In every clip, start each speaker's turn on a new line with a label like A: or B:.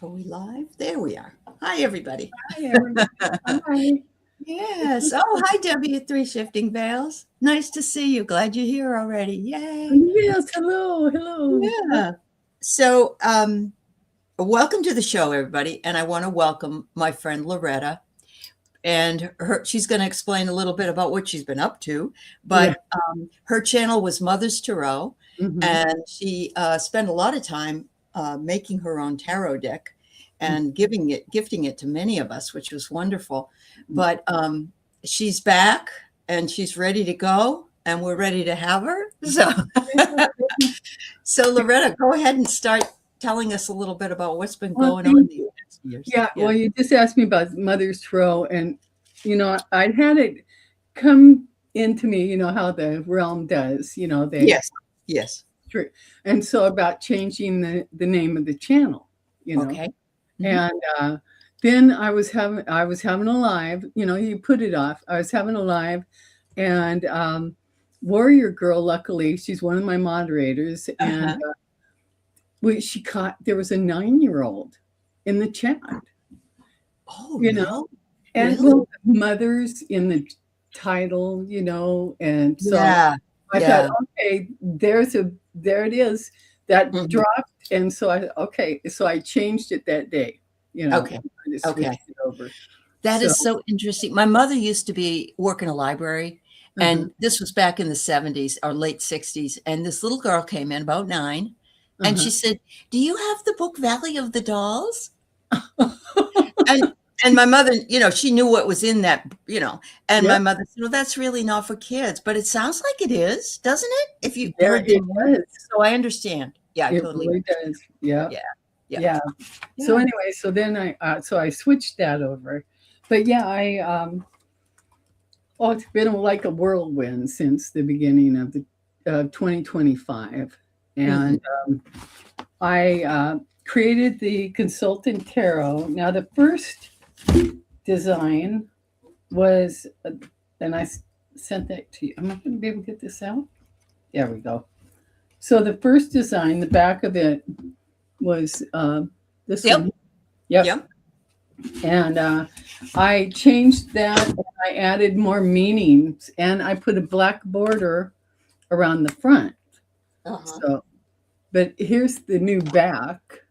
A: Are we live? There we are. Hi, everybody.
B: Hi, everybody. Hi.
A: Yes. Oh, hi, Debbie at Three Shifting Veils. Nice to see you. Glad you're here already. Yay.
B: Yes, hello, hello.
A: Yeah. So, welcome to the show, everybody. And I want to welcome my friend Loretta. And she's going to explain a little bit about what she's been up to. But her channel was Mother's Tarot.
B: Mhm.
A: And she spent a lot of time making her own tarot deck and gifting it to many of us, which was wonderful. But she's back and she's ready to go, and we're ready to have her. So Loretta, go ahead and start telling us a little bit about what's been going on these past years.
B: Yeah, well, you just asked me about Mother's Tarot, and I'd had it come into me, how the realm does,
A: Yes.
B: True. And so about changing the name of the channel,
A: Okay.
B: And then I was having a live, you put it off. I was having a live, and Warrior Girl, luckily, she's one of my moderators, and she caught, there was a 9-year-old in the chat.
A: Oh,
B: no. And
A: really?
B: well, mothers in the title, and so
A: I
B: thought, okay, there it is. That dropped, and so I changed it that day.
A: Okay.
B: It over.
A: That is so interesting. My mother used to work in a library, and this was back in the 70s or late 60s. And this little girl came in, about 9, and she said, "Do you have the book Valley of the Dolls?" and my mother, she knew what was in that, and my mother said, "Well, that's really not for kids, but it sounds like it is, doesn't it? If you heard it was." So I understand. Yeah,
B: it
A: totally.
B: Really does. Yeah. So anyway, so then I switched that over, but it's been like a whirlwind since the beginning of the 2025, and I created the Consultant Tarot. Now the first design was, and I sent that to you. I'm not going to be able to get this out. There we go. So the first design, the back of it was this one. Yep. And I changed that, and I added more meanings, and I put a black border around the front. So, but here's the new back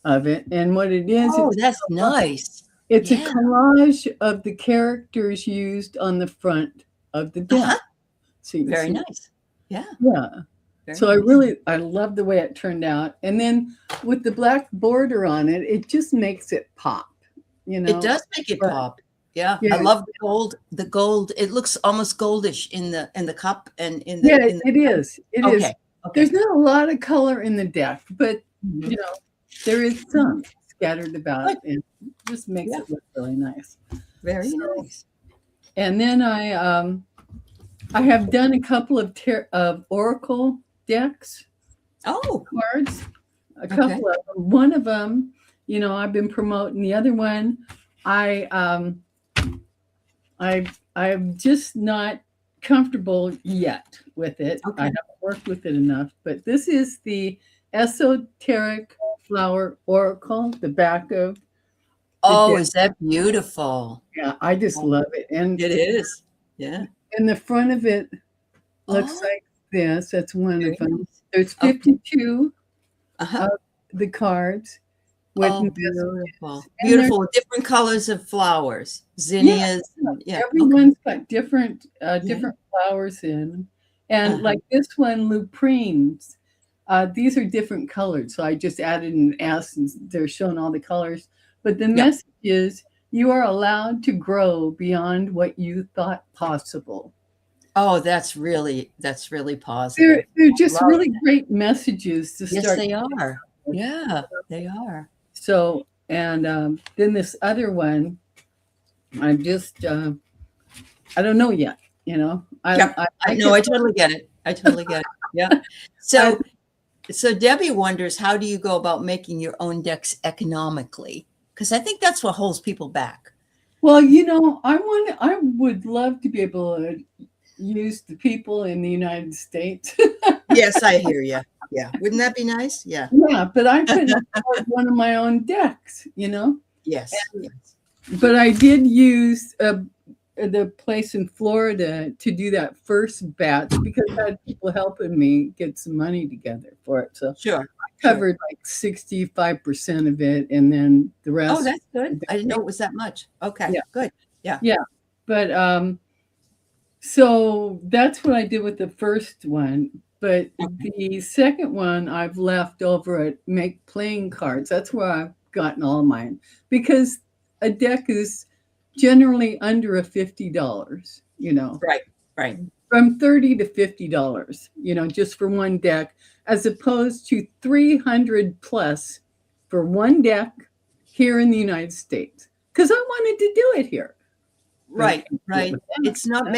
B: of it, and what it is.
A: Oh, that's nice.
B: It's a collage of the characters used on the front of the deck. So you can
A: Very
B: see.
A: Nice. Yeah.
B: So I love the way it turned out. And then with the black border on it, it just makes it pop.
A: It does make it pop. Yeah. I love the gold. It looks almost goldish in the cup and in the.
B: It is. It is. Okay. There's not a lot of color in the deck, but there is some scattered about, and it just makes it look really nice.
A: Very nice.
B: And then I have done a couple of oracle decks. Cards. A couple of them. One of them, I've been promoting. The other one, I'm just not comfortable yet with it. I haven't worked with it enough. But this is the Esoteric Flower Oracle, the back of.
A: Is that beautiful?
B: Yeah, I just love it. And
A: it is. Yeah.
B: And the front of it looks like this. That's one of them. There's 52 of the cards. With
A: beautiful with different colors of flowers, zinnias.
B: Everyone's got different flowers in, and like this one, luprines. These are different colors, so I just added an S, and they're showing all the colors. But the message is, you are allowed to grow beyond what you thought possible.
A: Oh, that's really positive.
B: They're just really great messages to start.
A: Yes, they are. Yeah, they are.
B: So, and then this other one, I'm just, I don't know yet,
A: I totally get it. Yeah. So Debbie wonders, how do you go about making your own decks economically? Because I think that's what holds people back.
B: Well, I would love to be able to use the people in the United States.
A: Yes, I hear you. Yeah. Wouldn't that be nice? Yeah.
B: Yeah, but I couldn't afford one of my own decks,
A: Yes.
B: And-
A: Yes.
B: But I did use the place in Florida to do that first batch because I had people helping me get some money together for it. So
A: Sure.
B: I covered like 65% of it, and then the rest.
A: Oh, that's good. I didn't know it was that much. Okay.
B: Yeah.
A: Good. Yeah.
B: Yeah. But so that's what I did with the first one. But the second one I've left over at Make Playing Cards. That's where I've gotten all mine because a deck is generally under a $50,
A: Right. Right.
B: from $30 to $50, just for one deck, as opposed to 300 plus for one deck here in the United States. Because I wanted to do it here.
A: Right. Right. It's not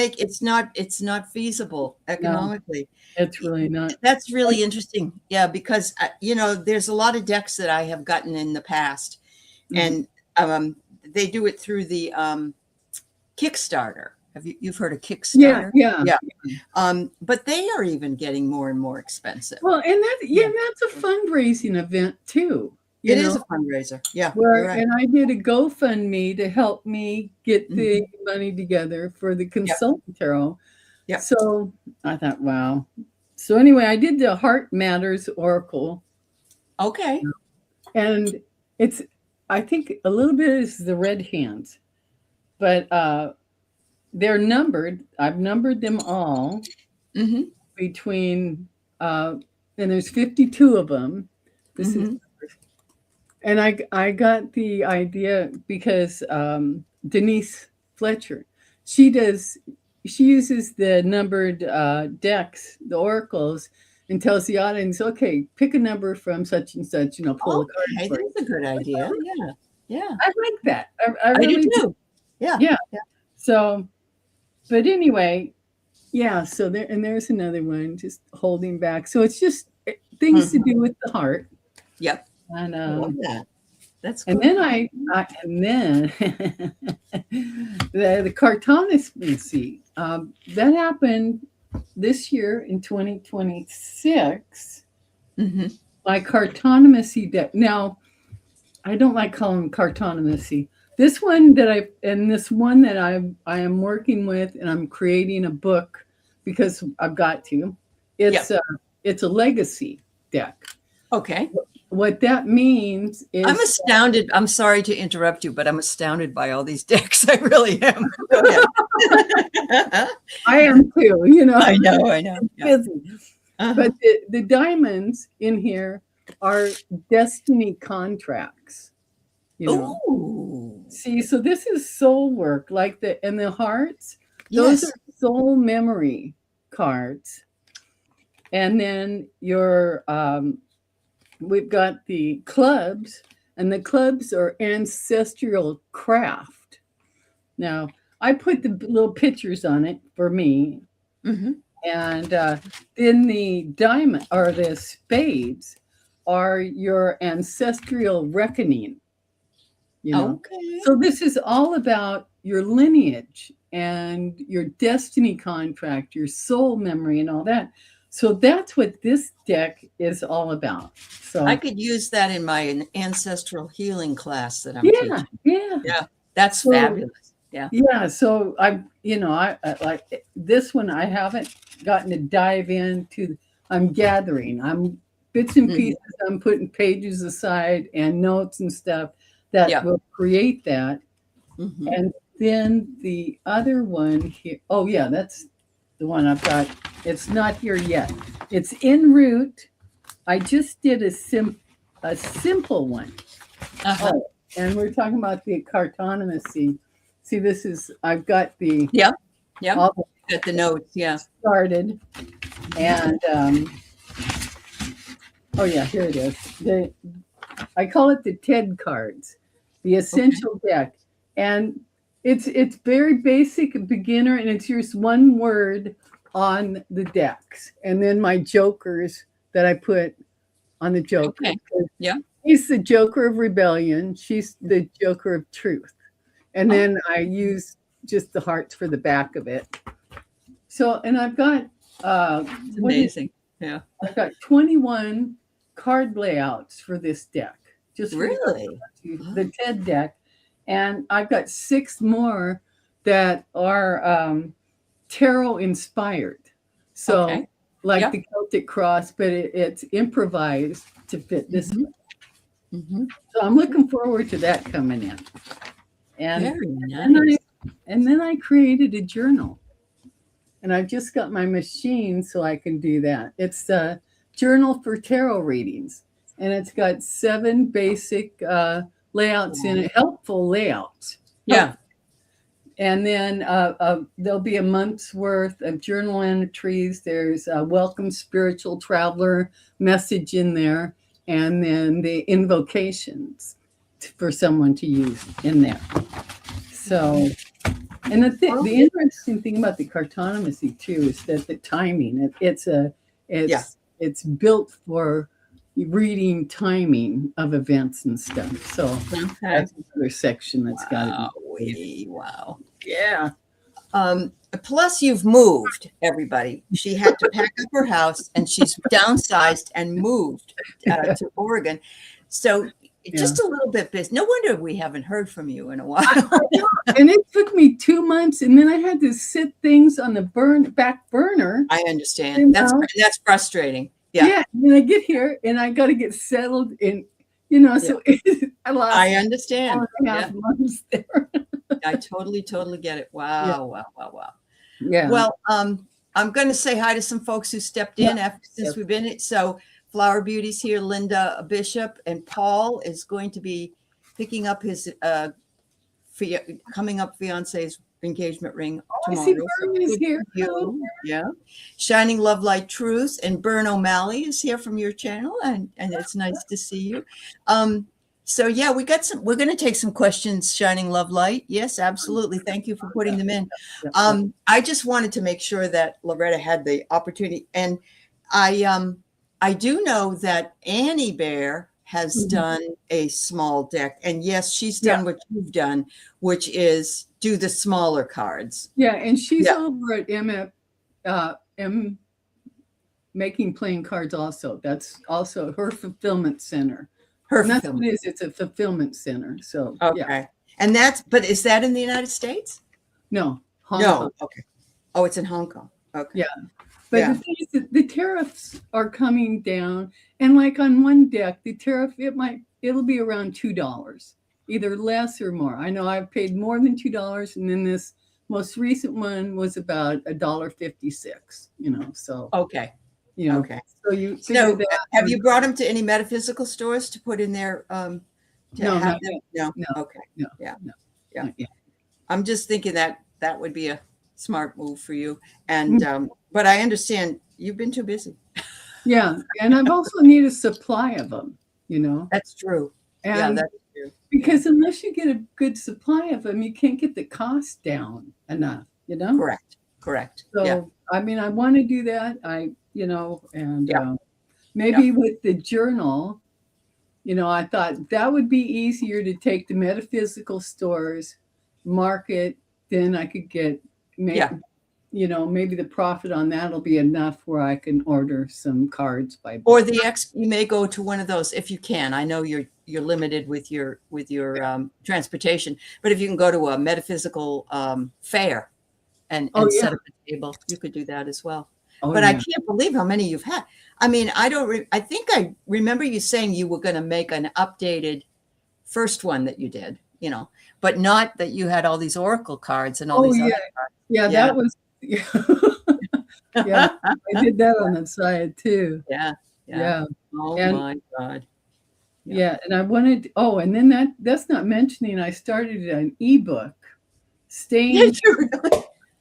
A: feasible economically.
B: No, it's really not.
A: That's really interesting. Yeah, because there's a lot of decks that I have gotten in the past, and they do it through the Kickstarter. You've heard of Kickstarter?
B: Yeah.
A: But they are even getting more and more expensive.
B: Well, and that's a fundraising event too.
A: It is a fundraiser. Yeah.
B: Right. And I did a GoFundMe to help me get the money together for the consultant tarot.
A: Yeah.
B: So I thought, wow. So anyway, I did the Heart Matters Oracle.
A: Okay.
B: And I think a little bit is the red hands, but they're numbered. I've numbered them all between, and there's 52 of them. This is. And I got the idea because Denise Fletcher, she uses the numbered decks, the oracles, and tells the audience, okay, pick a number from such and such, pull a card.
A: Okay, that's a good idea. Yeah.
B: I like that. I
A: really
B: do
A: too. Yeah.
B: So, but anyway, so there's another one, just holding back. So it's just things to do with the heart.
A: Yep.
B: And
A: I love that. That's cool.
B: And then the cartomancy that happened this year in 2026. My cartomancy deck. Now, I don't like calling them cartomancy. This one that I am working with, and I'm creating a book because I've got to. It's a legacy deck.
A: Okay.
B: What that means is
A: I'm astounded. I'm sorry to interrupt you, but I'm astounded by all these decks. I really am.
B: I am too,
A: I know.
B: Yeah. But the diamonds in here are destiny contracts.
A: Ooh.
B: See, so this is soul work, like the hearts, those are soul memory cards. And then your we've got the clubs, and the clubs are ancestral craft. Now, I put the little pictures on it for me. And then the diamond or the spades are your ancestral reckoning.
A: Okay.
B: So this is all about your lineage and your destiny contract, your soul memory, and all that. So that's what this deck is all about. So
A: I could use that in my ancestral healing class that I'm teaching.
B: Yeah.
A: That's fabulous.
B: Yeah. So I like this one. I haven't gotten to dive into. I'm gathering. I'm bits and pieces. I'm putting pages aside and notes and stuff that will create that. And then the other one here. Oh yeah, that's the one I've got. It's not here yet. It's en route. I just did a simple one. And we're talking about the cartomancy. See, I've got the
A: got the notes.
B: Started, and here it is. I call it the TED cards, the essential deck, and it's very basic, beginner, and it's just one word on the decks, and then my jokers that I put on the joker.
A: Okay.
B: He's the joker of rebellion. She's the joker of truth. And then I use just the hearts for the back of it. So, and I've got
A: it's amazing. Yeah.
B: I've got 21 card layouts for this deck, just for
A: Really?
B: the TED deck. And I've got 6 more that are tarot inspired. So,
A: Okay.
B: like
A: Yeah.
B: the Celtic cross, but it's improvised to fit this
A: Mhm.
B: one.
A: Mhm.
B: So I'm looking forward to that coming in. And
A: Very
B: and
A: nice.
B: then I created a journal. And I've just got my machine so I can do that. It's a journal for tarot readings, and it's got 7 basic layouts in it, helpful layouts.
A: Yeah.
B: And then there'll be a month's worth of journal entries. There's a welcome spiritual traveler message in there, and then the invocations for someone to use in there. So, and the interesting thing about the cartonomy too is that the timing, it's built for reading timing of events and stuff. So
A: Okay.
B: that's another section that's got to
A: be. Wow.
B: Yeah.
A: Plus, you've moved, everybody. She had to pack up her house, and she's downsized and moved to Oregon. So just a little bit busy. No wonder we haven't heard from you in a while.
B: And it took me 2 months, and then I had to sit things on the back burner.
A: I understand. That's frustrating. Yeah.
B: Yeah. And then I get here, and I got to get settled in. So
A: I understand.
B: 4.5 months there.
A: I totally get it. Wow.
B: Yeah.
A: Well, I'm going to say hi to some folks who stepped in since we've been. So Flower Beauty's here, Linda Bishop, and Paul is going to be picking up his coming up fiance's engagement ring tomorrow.
B: I see Vern is here.
A: Yeah. Shining Love Light Truth, and Bern O'Malley is here from your channel, and it's nice to see you. So yeah, we're going to take some questions, Shining Love Light. Yes, absolutely. Thank you for putting them in. I just wanted to make sure that Loretta had the opportunity. And I do know that Annie Bear has done a small deck. And yes, she's done what you've done, which is do the smaller cards.
B: Yeah, and she's over at M Making Playing Cards also. That's also her fulfillment center. And that's what it is. It's a fulfillment center. So
A: okay. And but is that in the United States?
B: No. Hong Kong.
A: Okay. Oh, it's in Hong Kong. Okay.
B: Yeah. But the thing is that the tariffs are coming down. And like on one deck, the tariff, it'll be around $2, either less or more. I know I've paid more than $2, and then this most recent one was about $1.56, so
A: okay.
B: Okay.
A: So have you brought them to any metaphysical stores to put in there? No. Okay.
B: No.
A: Yeah. I'm just thinking that would be a smart move for you. And but I understand you've been too busy.
B: Yeah, and I've also need a supply of them.
A: That's true.
B: And
A: that's true.
B: Because unless you get a good supply of them, you can't get the cost down enough.
A: Correct.
B: So I want to do that. Maybe with the journal, I thought that would be easier to take to metaphysical stores, market, then I could get maybe the profit on that will be enough where I can order some cards by book.
A: Or you may go to one of those if you can. I know you're limited with your transportation, but if you can go to a metaphysical fair and set up a table, you could do that as well. But I can't believe how many you've had. I think I remember you saying you were going to make an updated first one that you did, but not that you had all these oracle cards and all these other cards.
B: Yeah, that was I did that on the side too.
A: Yeah. Oh my God.
B: Yeah, and I wanted and then that's not mentioning I started an ebook. Staying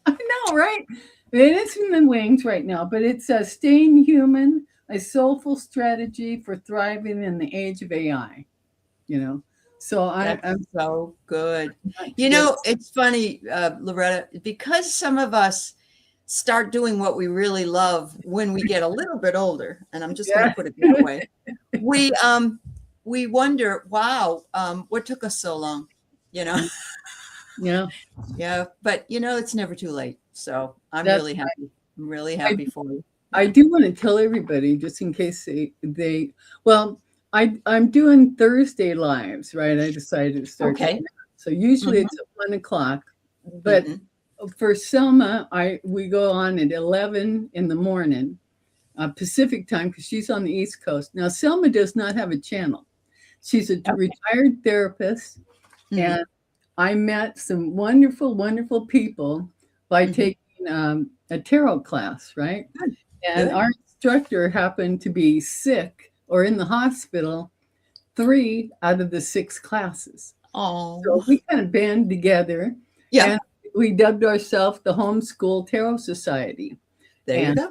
B: I know, right? It's in the wings right now, but it's Staying Human, a Soulful Strategy for Thriving in the Age of AI. So I'm
A: so good. It's funny, Loretta, because some of us start doing what we really love when we get a little bit older, and I'm just going to put it that way. We wonder, wow, what took us so long, Yeah. But it's never too late. So I'm really happy. I'm really happy for you.
B: I do want to tell everybody, just in case they well, I'm doing Thursday lives, right? I decided to start doing
A: Okay.
B: that. So usually
A: Mhm,
B: it's at 1 o'clock, but
A: mhm.
B: for Selma, we go on at 11 in the morning, Pacific time, because she's on the East Coast. Now, Selma does not have a channel. She's a
A: Okay.
B: retired therapist,
A: Mhm,
B: and I met some wonderful, wonderful people by
A: mhm.
B: taking a tarot class, right?
A: Good,
B: And
A: good.
B: our instructor happened to be sick or in the hospital 3 out of the 6 classes. So
A: Oh,
B: we kind of band together
A: yeah,
B: and we dubbed ourselves the Homeschool Tarot Society.
A: there you
B: And
A: go.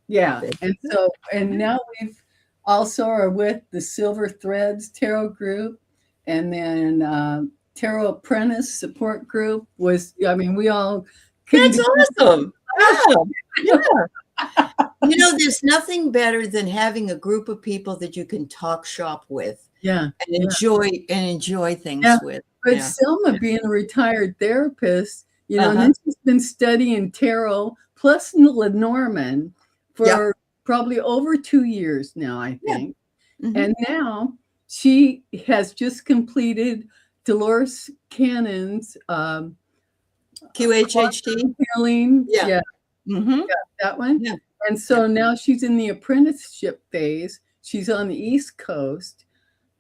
B: yeah,
A: There
B: and
A: you go.
B: so, and
A: Yeah.
B: now we've also are with the Silver Threads Tarot Group, and then Tarot Apprentice Support Group was, I mean, we all couldn't
A: That's
B: be.
A: awesome. Wow. Yeah. There's nothing better than having a group of people that you can talk shop with
B: Yeah,
A: and
B: yeah,
A: enjoy
B: yeah.
A: things with.
B: But
A: Yeah.
B: Selma, being a retired therapist, and
A: Uh-huh.
B: then she's been studying tarot plus Lenormand
A: Yeah.
B: for probably over 2 years now, I
A: Yeah.
B: think.
A: Mhm.
B: And now she has just completed Dolores Cannon's
A: QHHT.
B: healing.
A: Yeah.
B: Yeah,
A: Mhm.
B: that one.
A: Yeah.
B: And
A: Yeah.
B: so now she's in the apprenticeship phase. She's on the East Coast.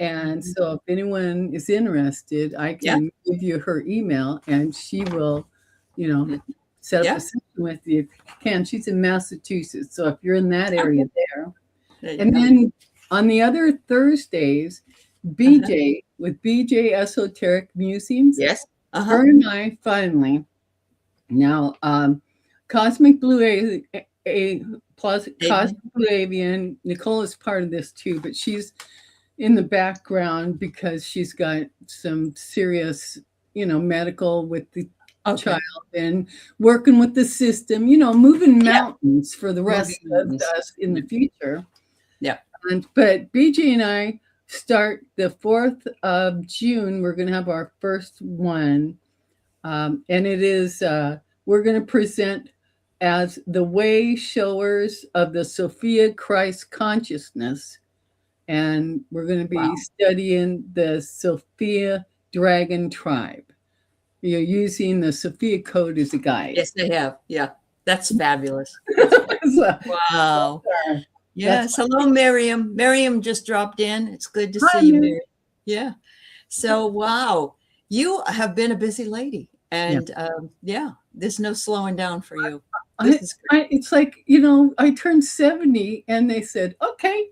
B: And
A: Mhm.
B: so if anyone is interested, I
A: Yeah.
B: can give you her email and she will, you know,
A: Mhm.
B: set up a
A: Yeah.
B: session with you if you can. She's in Massachusetts. So if you're in that
A: Okay.
B: area there.
A: There you
B: And
A: go.
B: then on the other Thursdays,
A: Uh-huh.
B: BJ with BJ Esoteric Musings,
A: Yes. Uh-huh.
B: her and I finally now Cosmic Blue plus
A: Amen.
B: Cosmic Blue Avian. Nicole is part of this too, but she's in the background because she's got some serious, medical with the
A: Okay.
B: child and working with the system, moving
A: Yeah.
B: mountains for the
A: Moving
B: rest of
A: mountains.
B: us in the
A: Yeah.
B: future.
A: Yeah.
B: But BJ and I start the 4th of June. We're going to have our first one. And it is, we're going to present as the way showers of the Sophia Christ consciousness. And we're going to be
A: Wow.
B: studying the Sophia Dragon tribe. You're using the Sophia code as a guide.
A: Yes, they have. Yeah. That's fabulous. That's fabulous.
B: So
A: Wow.
B: that's
A: Yes. Hello, Miriam. Miriam just dropped in. It's good to
B: hi,
A: see you,
B: Mary.
A: Miriam. Yeah. So, wow, you have been a busy lady.
B: Yeah.
A: And yeah, there's no slowing down for you. This
B: I,
A: is great.
B: it's like, I turned 70 and they said, okay.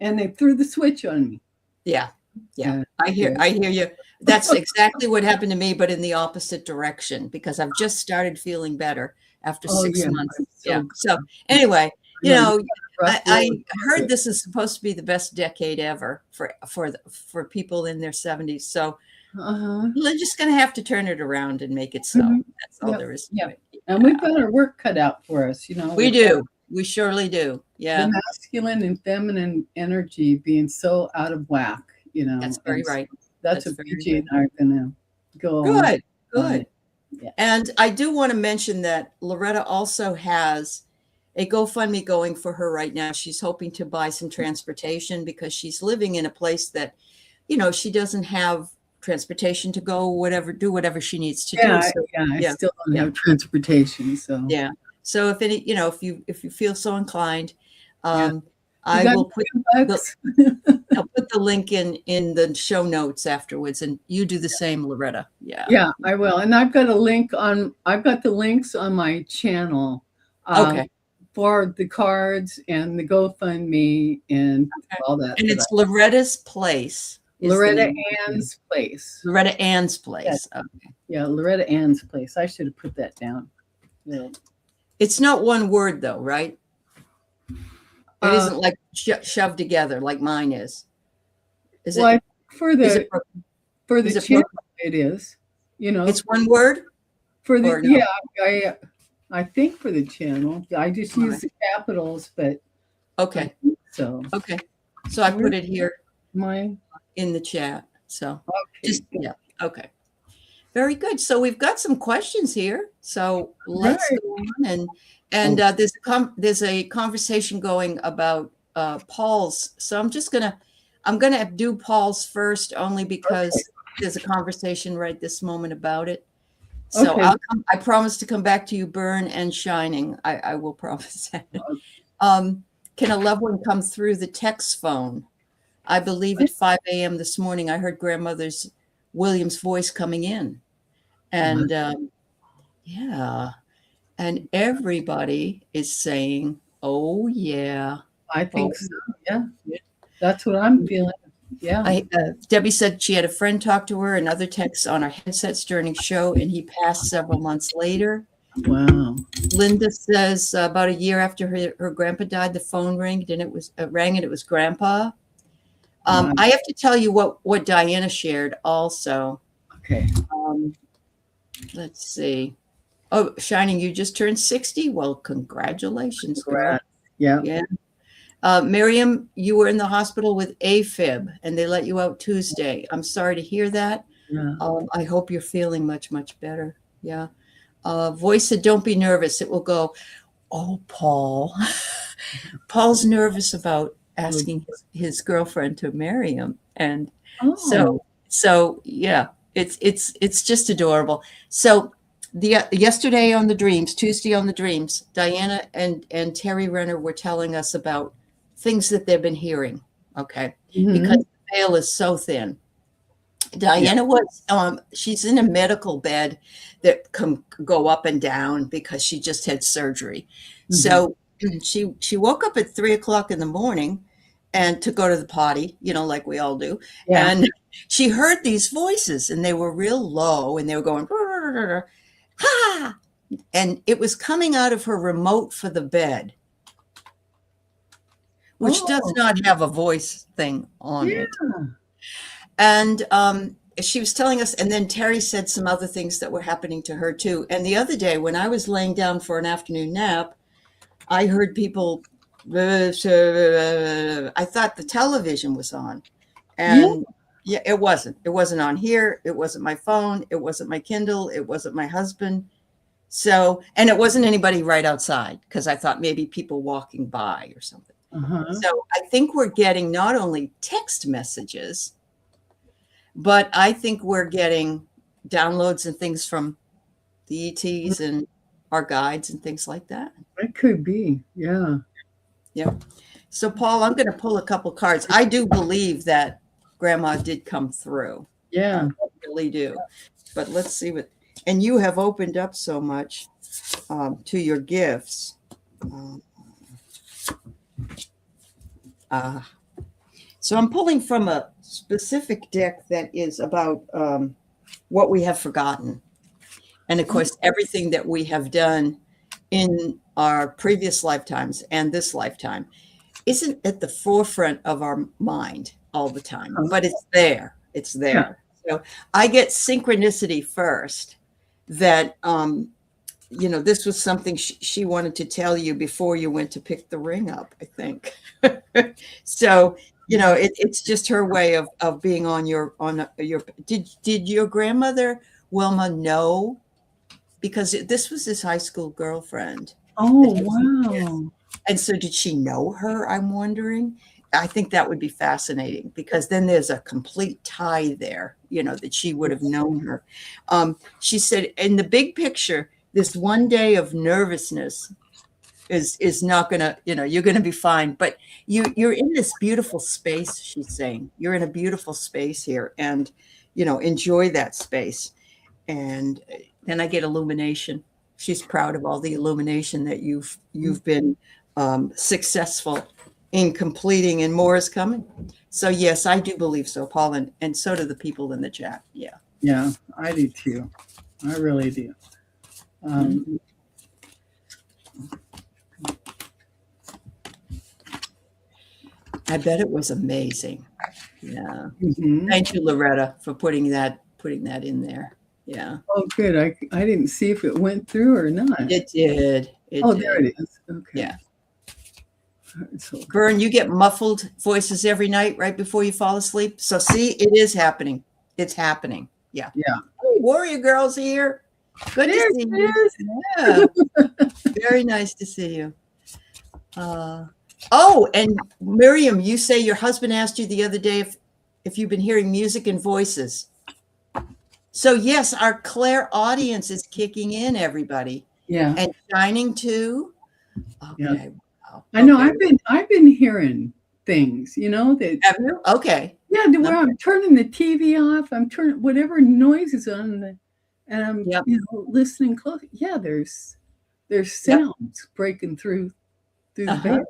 B: And they threw the switch on me.
A: Yeah. Yeah.
B: Yeah.
A: I hear you. That's exactly what happened to me, but in the opposite direction, because I've just started feeling better after
B: Oh,
A: six
B: yeah.
A: months.
B: I'm
A: Yeah.
B: so
A: So anyway,
B: you know, you rough
A: I
B: road.
A: heard this is supposed to be the best decade ever for people in their 70s. So
B: Uh-huh.
A: we're just going to have to turn it around and make it so.
B: Mhm.
A: That's all
B: Yep.
A: there is to
B: Yep.
A: it.
B: And we've got our work cut out for us,
A: We
B: with that,
A: do. We surely do.
B: the
A: Yeah,
B: masculine and feminine energy being so out of whack,
A: that's very
B: and so
A: right.
B: that's
A: That's
B: what
A: very
B: BJ
A: right.
B: and I are gonna go
A: Good,
B: on.
A: good.
B: Yeah.
A: And I do want to mention that Loretta also has a GoFundMe going for her right now. She's hoping to buy some transportation because she's living in a place that, she doesn't have transportation to go, do whatever she needs to do.
B: Yeah,
A: So
B: I
A: yeah,
B: still don't
A: yeah,
B: have transportation, so
A: yeah. So if you feel so inclined,
B: yeah.
A: um,
B: You
A: I
B: got
A: will
B: a
A: put
B: few
A: the
B: bucks?
A: I'll put the link in the show notes afterwards, and you do the same, Loretta. Yeah.
B: Yeah, I will. And I've got the links on my channel, um,
A: Okay.
B: for the cards and the GoFundMe and
A: Okay.
B: all that
A: And
B: that I
A: it's Loretta's Place is the
B: Loretta
A: name of the
B: Ann's Place.
A: Loretta Ann's
B: Yeah,
A: Place. Okay.
B: yeah, Loretta Ann's Place. I should have put that down. Yeah.
A: It's not one word though, right? It
B: Uh,
A: isn't like shoved together like mine is. Is
B: well,
A: it?
B: for
A: Is it?
B: the for the
A: Is it?
B: channel, it is. You know,
A: It's one word
B: for the
A: or no?
B: yeah, I think for the channel, I just
A: All
B: use
A: right.
B: the capitals, but I
A: Okay.
B: think so.
A: Okay. So I
B: Where's
A: put it here
B: my
A: in the chat. So
B: okay?
A: just yeah. Okay. Very good. So we've got some questions here. So let's
B: Right.
A: go on and there's a conversation going about Paul's. So I'm gonna do Paul's first only
B: Okay.
A: because there's a conversation right this moment about it. So
B: Okay.
A: I promise to come back to you, Burn and Shining. I will promise that.
B: Uh,
A: Can a loved one come through the text phone? I believe at 5 a.m. this morning, I heard grandmother's William's voice coming in. And yeah, and everybody is saying, "Oh yeah,
B: I
A: oh
B: think so. Yeah.
A: yeah."
B: That's what I'm feeling. Yeah.
A: Debbie said she had a friend talk to her and other texts on her headsets during show, and he passed several months later.
B: Wow.
A: Linda says about a year after her grandpa died, the phone rang and it was Grandpa.
B: Wow.
A: I have to tell you what Diana shared also.
B: Okay.
A: Um, let's see. Oh, Shining, you just turned 60. Well, congratulations, girl.
B: Congrats. Yeah.
A: Yeah. Miriam, you were in the hospital with AFib and they let you out Tuesday. I'm sorry to hear that.
B: Yeah.
A: I hope you're feeling much, much better. Yeah. Voice said, don't be nervous. It will go. Oh, Paul. Paul's nervous about asking his girlfriend to marry him. And
B: Oh.
A: so yeah, it's just adorable. So yesterday on the dreams, Tuesday on the dreams, Diana and Terry Renner were telling us about things that they've been hearing. Okay. Because
B: Mhm.
A: the veil is so thin.
B: Yeah.
A: Diana was she's in a medical bed that can go up and down because she just had surgery.
B: Mhm.
A: So she woke up at 3 o'clock in the morning and to go to the potty, like we all do.
B: Yeah.
A: And she heard these voices and they were real low and they were going, ha! And it was coming out of her remote for the bed, which does
B: Oh.
A: not have a voice thing on
B: Yeah.
A: it. And she was telling us, and then Terry said some other things that were happening to her too. And the other day, when I was laying down for an afternoon nap, I heard people. I thought the television was on,
B: Yeah.
A: and yeah, it wasn't. It wasn't on here. It wasn't my phone. It wasn't my Kindle. It wasn't my husband. So, and it wasn't anybody right outside because I thought maybe people walking by or something.
B: Uh-huh.
A: So I think we're getting not only text messages, but I think we're getting downloads and things from the ETs and our guides and things like that.
B: It could be. Yeah.
A: Yep. So, Paul, I'm going to pull a couple cards. I do believe that Grandma did come through.
B: Yeah.
A: I really do. But let's see what. And you have opened up so much to your gifts. So I'm pulling from a specific deck that is about what we have forgotten. And of course, everything that we have done in our previous lifetimes and this lifetime isn't at the forefront of our mind all the time, but it's there. It's there. Yeah. So I get synchronicity first that, this was something she wanted to tell you before you went to pick the ring up, I think. So, it's just her way of being on your, did your grandmother Wilma know? Because this was his high school girlfriend.
B: Oh, wow.
A: And so did she know her? I'm wondering. I think that would be fascinating because then there's a complete tie there, that she would have known her. She said, in the big picture, this one day of nervousness is not going to, you're going to be fine. But you're in this beautiful space, she's saying. You're in a beautiful space here and, enjoy that space. And then I get illumination. She's proud of all the illumination that you've been successful in completing, and more is coming. So yes, I do believe so, Paul, and so do the people in the chat. Yeah.
B: Yeah, I do too. I really do.
A: I bet it was amazing. Yeah.
B: Mm-hmm.
A: Thank you, Loretta, for putting that in there. Yeah.
B: Oh, good. I didn't see if it went through or not.
A: It did.
B: There it is. Okay.
A: Yeah. Vern, you get muffled voices every night right before you fall asleep. So see, it is happening. It's happening. Yeah.
B: Yeah.
A: Hey, Warrior Girl's here. Good
B: There
A: to see
B: it
A: you.
B: is.
A: Yeah. Very nice to see you. Oh, and Miriam, you say your husband asked you the other day if you've been hearing music and voices. So yes, our Claire audience is kicking in, everybody.
B: Yeah.
A: And shining too.
B: Yeah.
A: Okay. Wow.
B: I know
A: Okay.
B: I've been hearing things, that
A: Have you? Okay.
B: yeah, to where I'm turning the TV off, I'm turning whatever noise is on and I'm
A: Yep.
B: listening close. Yeah, there's sounds breaking through the veil.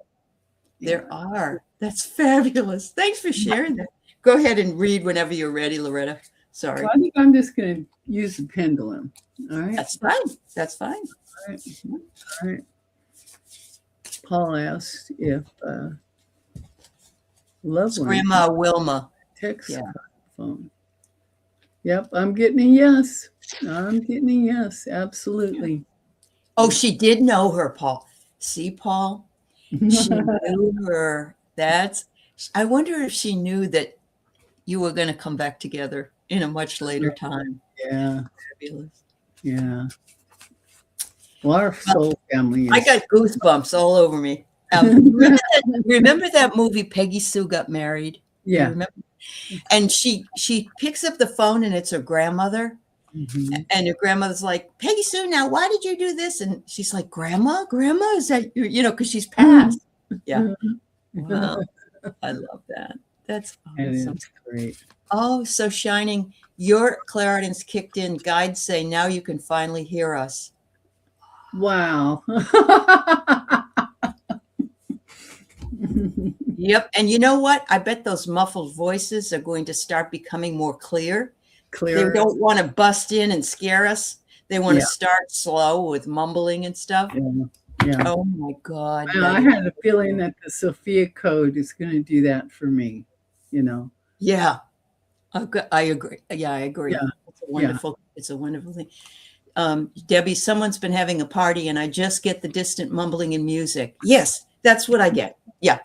A: There are. That's fabulous. Thanks for sharing that. Go ahead and read whenever you're ready, Loretta. Sorry.
B: Well, I think I'm just going to use the pendulum. All right.
A: That's fine. That's fine.
B: All right. All right. Paul asked if loved one
A: Grandma Wilma.
B: text phone. Yep, I'm getting a yes. I'm getting a yes. Absolutely.
A: Oh, she did know her, Paul. See, Paul? She knew her. I wonder if she knew that you were going to come back together in a much later time.
B: Yeah.
A: Fabulous.
B: Yeah. Well, our soul family is.
A: I got goosebumps all over me. Remember that movie, Peggy Sue Got Married?
B: Yeah.
A: Remember? And she picks up the phone and it's her grandmother.
B: Mm-hmm.
A: And her grandmother's like, Peggy Sue, now why did you do this? And she's like, Grandma, is that because she's passed. Yeah. Wow. I love that. That's awesome.
B: That's great.
A: Oh, so shining. Your clarinet's kicked in. Guides say now you can finally hear us.
B: Wow.
A: Yep. And you know what? I bet those muffled voices are going to start becoming more clear. They don't want to bust in and scare us. They want to start slow with mumbling and stuff.
B: Yeah.
A: Oh my God.
B: Well, I had a feeling that the Sophia code is going to do that for me,
A: Yeah. I agree. Yeah, I agree.
B: Yeah.
A: It's a wonderful thing. Debbie, someone's been having a party and I just get the distant mumbling in music. Yes, that's what I get. Yeah.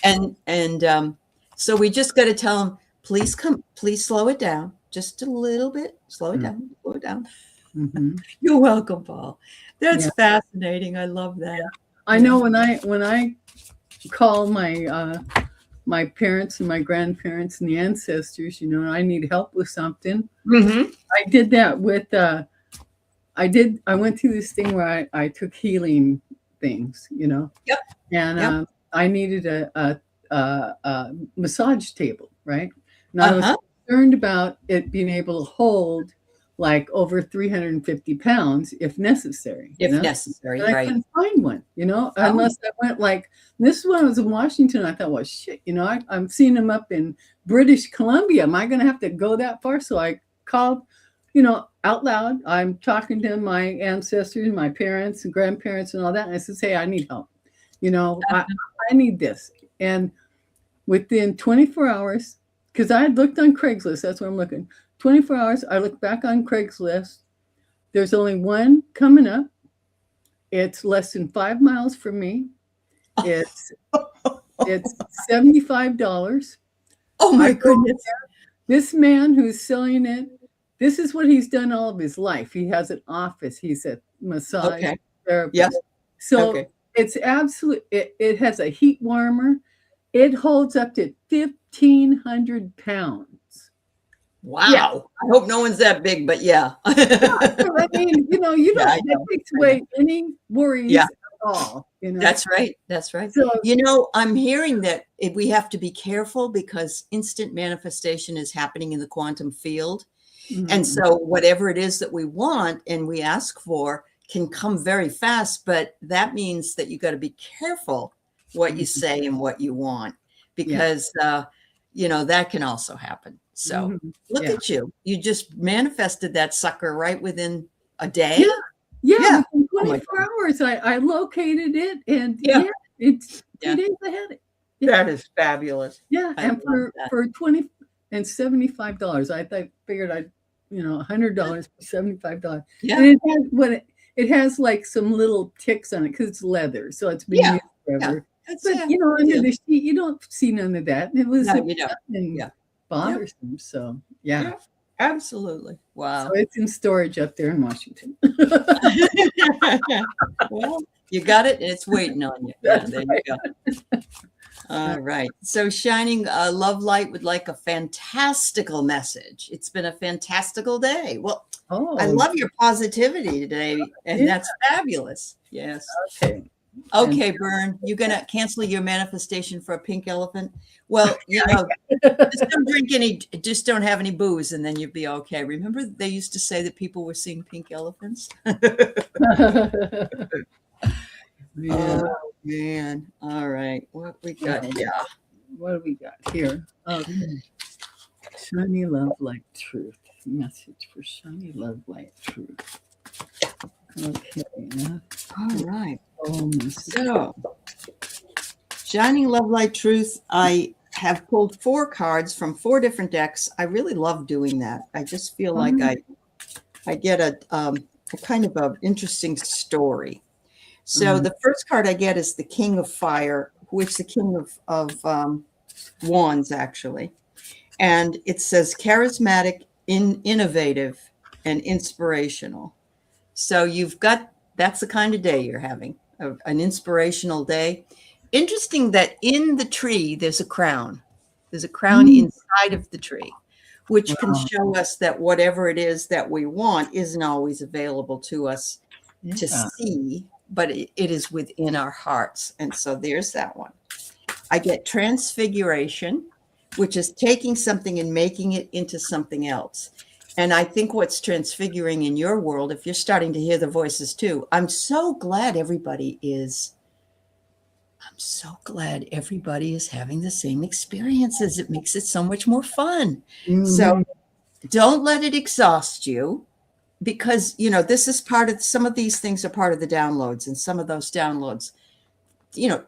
A: And so we just got to tell them, please slow it down just a little bit. Slow it down.
B: Mm-hmm.
A: You're welcome, Paul. That's fascinating. I love that.
B: Yeah. I know when I call my my parents and my grandparents and the ancestors, I need help with something.
A: Mm-hmm.
B: I did that with I went through this thing where I took healing things,
A: Yep.
B: And I needed a massage table, right? And I was concerned about it being able to hold like over 350 pounds if necessary.
A: If necessary,
B: and I couldn't find one, unless I went like this one. I was in Washington. I thought, well, shit, I'm seeing them up in British Columbia. Am I going to have to go that far? So I called, out loud. I'm talking to my ancestors, my parents and grandparents and all that. And I said, hey, I need help. I need this. And within 24 hours, because I had looked on Craigslist, that's where I'm looking. 24 hours, I look back on Craigslist. There's only one coming up. It's less than 5 miles from me. It's $75.
A: Oh my goodness.
B: This man who's selling it, this is what he's done all of his life. He has an office. He's a massage therapist.
A: Yep.
B: So it's absolute. It has a heat warmer. It holds up to 1,500 pounds.
A: Wow. Yeah. I hope no one's that big, but yeah.
B: I mean, that takes away any worries at all.
A: That's right. That's right. So, I'm hearing that we have to be careful because instant manifestation is happening in the quantum field. Mm-hmm. And so whatever it is that we want and we ask for can come very fast, but that means that you got to be careful what you say and what you want because, that can also happen. So look at you. You just manifested that sucker right within a day.
B: Yeah. Within 24 hours, I located it and it's 2 days ahead.
A: That is fabulous.
B: Yeah. And for $20 and $75, I figured I'd, $100 for $75.
A: Yeah.
B: And it has like some little ticks on it because it's leather. So it's been used forever. But under the sheet, you don't see none of that. And it was bothersome. So
A: Absolutely.
B: So
A: Wow.
B: it's in storage up there in Washington.
A: Well, you got it. It's waiting on you. Yeah,
B: That's
A: there you
B: right.
A: go. All right. So shining a love light would like a fantastical message. It's been a fantastical day. Well, I
B: Oh,
A: love your positivity today, and
B: yeah.
A: that's fabulous. Yes.
B: Okay. And
A: Okay, Bern, you gonna cancel your manifestation for a pink elephant? Well, just don't drink any, just don't have any booze, and then you'd be okay. Remember they used to say that people were seeing pink elephants?
B: yeah.
A: Oh man. All right. What we got?
B: Well,
A: Yeah.
B: what do we got here? Okay. Shiny love light truth. Message for shiny love light truth. Okay.
A: All right.
B: Oh, message.
A: So, Shining Love Light Truth, I have pulled 4 cards from 4 different decks. I really love doing that. I just feel like I get a kind of an interesting story. So the first card I get is the King of Fire, who is the King of Wands, actually. And it says charismatic, innovative, and inspirational. So that's the kind of day you're having, an inspirational day. Interesting that in the tree, there's a crown. There's a crown inside of the tree, which can
B: Wow.
A: show us that whatever it is that we want isn't always available to us to
B: Yeah.
A: see, but it is within our hearts. And so there's that one. I get transfiguration, which is taking something and making it into something else. And I think what's transfiguring in your world, if you're starting to hear the voices too, I'm so glad everybody is having the same experiences. It makes it so much more fun. So don't let it exhaust you, because this is part of, some of these things are part of the downloads, and some of those downloads,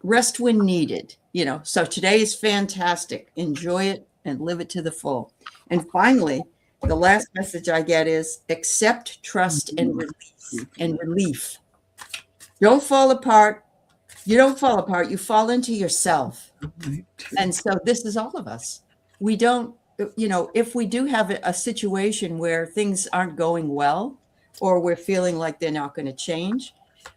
A: rest when needed. So today is fantastic. Enjoy it and live it to the full. And finally, the last message I get is accept, trust, and relief. Don't fall apart. You don't fall apart. You fall into yourself. And so this is all of us. We don't, if we do have a situation where things aren't going well, or we're feeling like they're not going to change,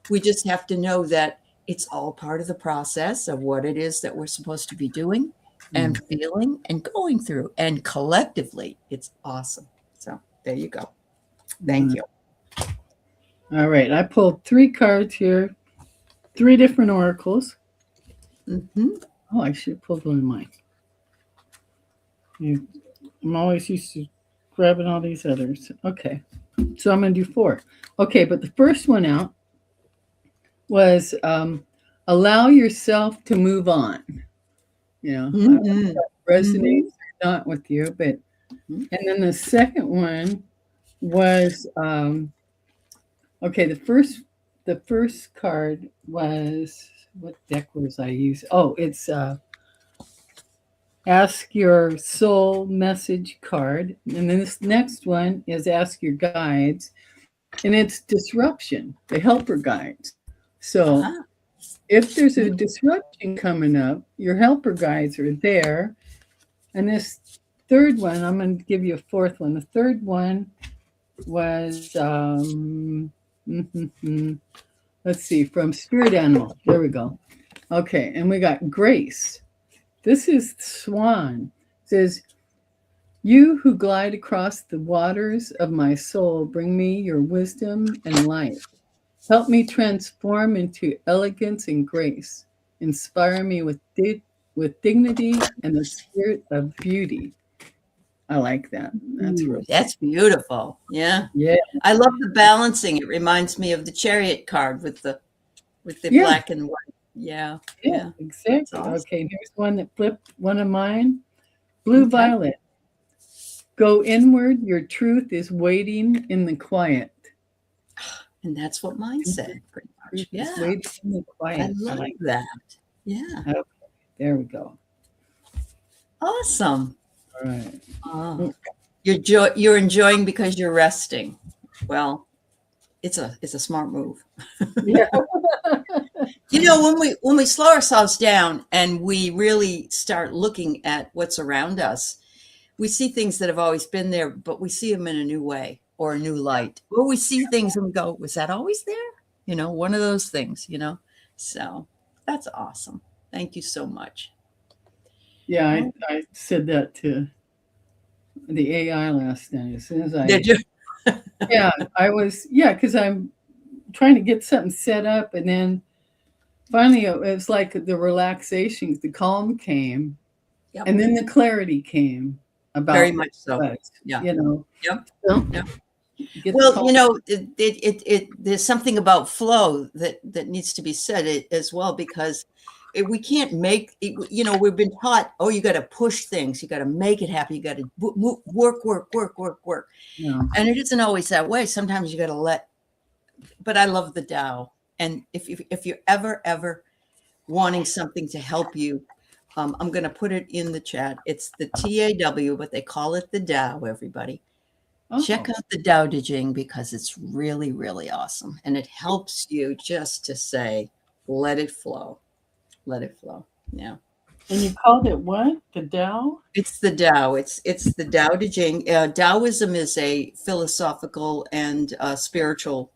A: we just have to know that it's all part of the process of what it is that we're supposed to be doing and feeling and going through. And collectively, it's awesome. So there you go. Thank you.
B: All right. I pulled 3 cards here, 3 different oracles. Oh, I should have pulled one of mine. I'm always used to grabbing all these others. Okay. So I'm going to do 4. Okay. But the first one out was allow yourself to move on. I don't know if that resonates or not with you, but and then the second one was okay. The first card was, what deck was I using? Oh, it's ask your soul message card, and then this next one is ask your guides, and it's disruption, the helper guides. So if there's a disruption coming up, your helper guides are there. And this third one, I'm going to give you a fourth one. The third one was, let's see, from Spirit Animal. There we go. Okay, and we got Grace. This is Swan. It says, you who glide across the waters of my soul, bring me your wisdom and light. Help me transform into elegance and grace. Inspire me with dignity and the spirit of beauty. I like that.
A: That's beautiful. Yeah.
B: Yeah.
A: I love the balancing. It reminds me of the Chariot card with the black and white. Yeah.
B: Yeah, exactly.
A: Awesome.
B: Okay, here's one that flipped one of mine. Blue Violet. Go inward. Your truth is waiting in the quiet.
A: And that's what mine said, pretty much. Yeah.
B: Waiting in the quiet.
A: I like that. Yeah.
B: Okay, there we go.
A: Awesome.
B: All right.
A: Oh. You're enjoying because you're resting. Well, it's a smart move.
B: Yeah.
A: When we slow ourselves down and we really start looking at what's around us, we see things that have always been there, but we see them in a new way or a new light. Or we see things and we go, was that always there? You know, one of those things, you know. So that's awesome. Thank you so much.
B: Yeah, I said that to the AI last night. As soon as I
A: Did you?
B: yeah, I was because I'm trying to get something set up, and then finally it was like the relaxation, the calm came,
A: Yep.
B: and then the clarity came about
A: Very much so.
B: what,
A: Yeah.
B: you know.
A: Yep.
B: So,
A: Yep.
B: get the
A: Well,
B: calm.
A: you know, there's something about flow that needs to be said as well, because we can't make it, you know, we've been taught, oh, you got to push things, you got to make it happen, you got to work.
B: Yeah.
A: And it isn't always that way. Sometimes you got to let. But I love the Tao, and if you're ever wanting something to help you, I'm going to put it in the chat. It's the TAW, but they call it the Tao. Everybody. Check out the Tao Te Ching, because it's really, really awesome. And it helps you just to say, let it flow. Let it flow. Yeah.
B: And you called it what? The Tao?
A: It's the Tao. It's the Tao Te Ching. Taoism is a philosophical and spiritual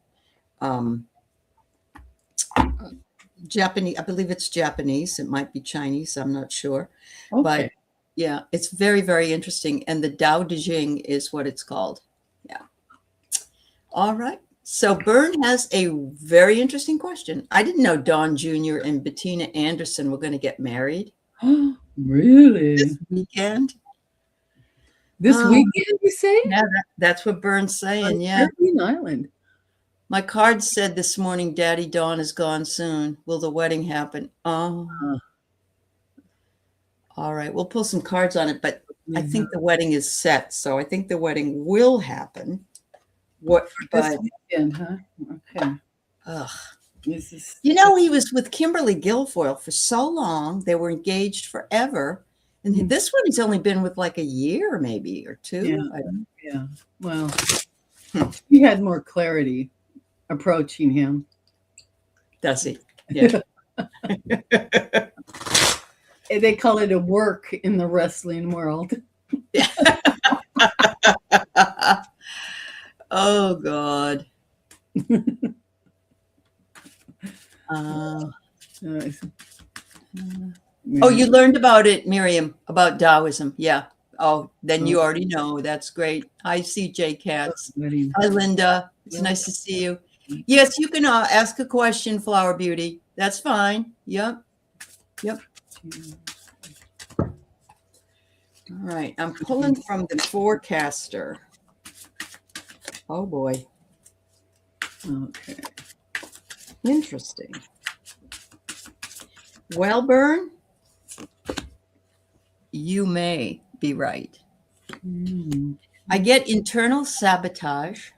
A: Japanese. I believe it's Japanese. It might be Chinese. I'm not sure.
B: Okay.
A: But yeah, it's very, very interesting. And the Tao Te Ching is what it's called. Yeah. All right. So Bern has a very interesting question. I didn't know Don Jr. and Bettina Anderson were going to get married.
B: Really?
A: This weekend?
B: This weekend, you say?
A: Yeah, that's what Bern's saying. Yeah.
B: Caribbean Island.
A: My card said this morning, Daddy Don is gone soon. Will the wedding happen? Oh. All right. We'll pull some cards on it, but I think the wedding is set. So I think the wedding will happen. What?
B: This weekend, huh? Okay.
A: Ugh.
B: This
A: You know, he was with Kimberly Guilfoyle for so long. They were engaged forever. And this one he's only been with like a year, maybe, or two.
B: Yeah. Well, he had more clarity approaching him.
A: Does he? Yeah.
B: They call it a work in the wrestling world.
A: Oh, God. Oh, you learned about it, Miriam, about Taoism. Yeah. Oh, then you already know. That's great. Hi, CJ Katz. Hi, Linda. It's nice to see you. Yes, you can ask a question, Flower Beauty. That's fine. Yep. All right. I'm pulling from the forecaster. Oh, boy.
B: Okay.
A: Interesting. Well, Bern, you may be right. I get internal sabotage.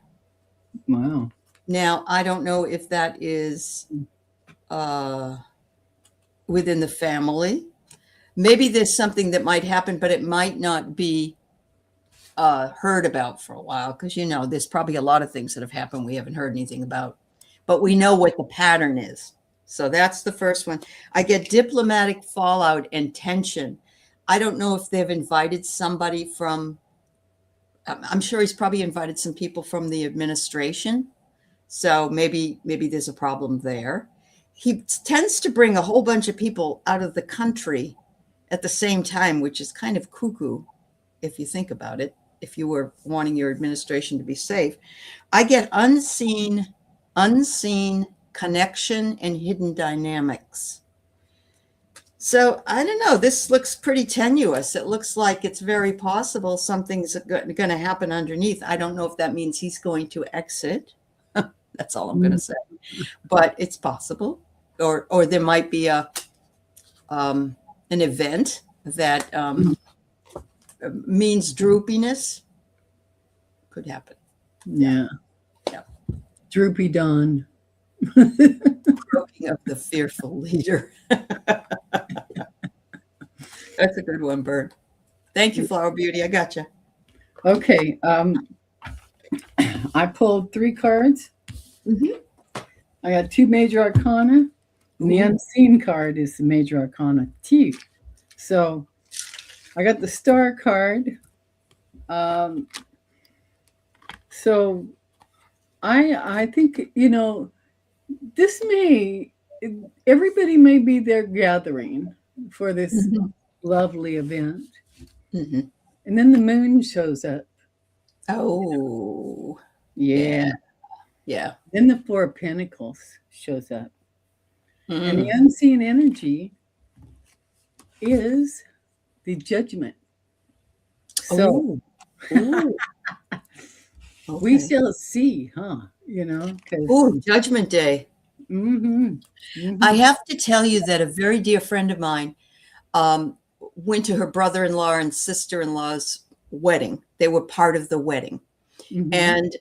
B: Wow.
A: Now, I don't know if that is within the family. Maybe there's something that might happen, but it might not be heard about for a while, because, you know, there's probably a lot of things that have happened we haven't heard anything about, but we know what the pattern is. So that's the first one. I get diplomatic fallout and tension. I don't know if they've invited somebody from, I'm sure he's probably invited some people from the administration. So maybe there's a problem there. He tends to bring a whole bunch of people out of the country at the same time, which is kind of cuckoo if you think about it, if you were wanting your administration to be safe. I get unseen connection and hidden dynamics. So I don't know. This looks pretty tenuous. It looks like it's very possible something's going to happen underneath. I don't know if that means he's going to exit. That's all I'm going to say. But it's possible. Or there might be an event that means droopiness. Could happen.
B: Yeah. Droopy Dawn.
A: Croaking of the fearful leader. That's a good one, Bert. Thank you, Flower Beauty. I got you.
B: Okay. I pulled 3 cards. I got 2 major arcana, and the unseen card is the major arcana T. So I got the star card, Um, so I think, this may everybody may be there gathering for this
A: Mhm.
B: lovely event,
A: Mhm.
B: and then the moon shows up.
A: Oh,
B: Yeah.
A: yeah, yeah.
B: Then the Four of Pentacles shows up. And the
A: Mm.
B: unseen energy is the judgment. So
A: Oh, ooh,
B: we
A: okay.
B: shall see, huh? Because
A: Oh, Judgment Day.
B: mm-hmm,
A: I
B: mm-hmm,
A: have to tell you that a very dear friend of mine um, went to her brother-in-law and sister-in-law's wedding. They were part of the wedding,
B: mm-hmm,
A: and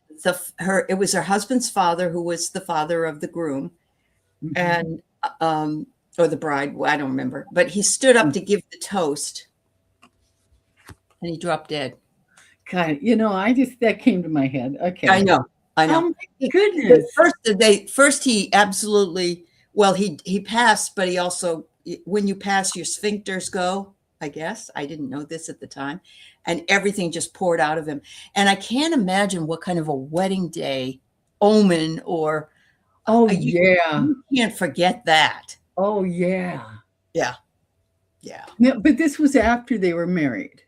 A: it was her husband's father who was the father of the groom,
B: mm-hmm.
A: and um, or the bride. I don't remember, but he stood up to give the toast, and he dropped dead.
B: God, that came to my head.
A: I
B: Okay.
A: know, I
B: Oh
A: know.
B: my
A: He,
B: goodness.
A: first he absolutely well he passed, but he also when you pass your sphincters go. I guess I didn't know this at the time, and everything just poured out of him. And I can't imagine what kind of a wedding day omen or
B: Oh
A: you,
B: yeah.
A: you can't forget that.
B: Oh yeah.
A: Yeah, yeah.
B: No, but this was after they were married.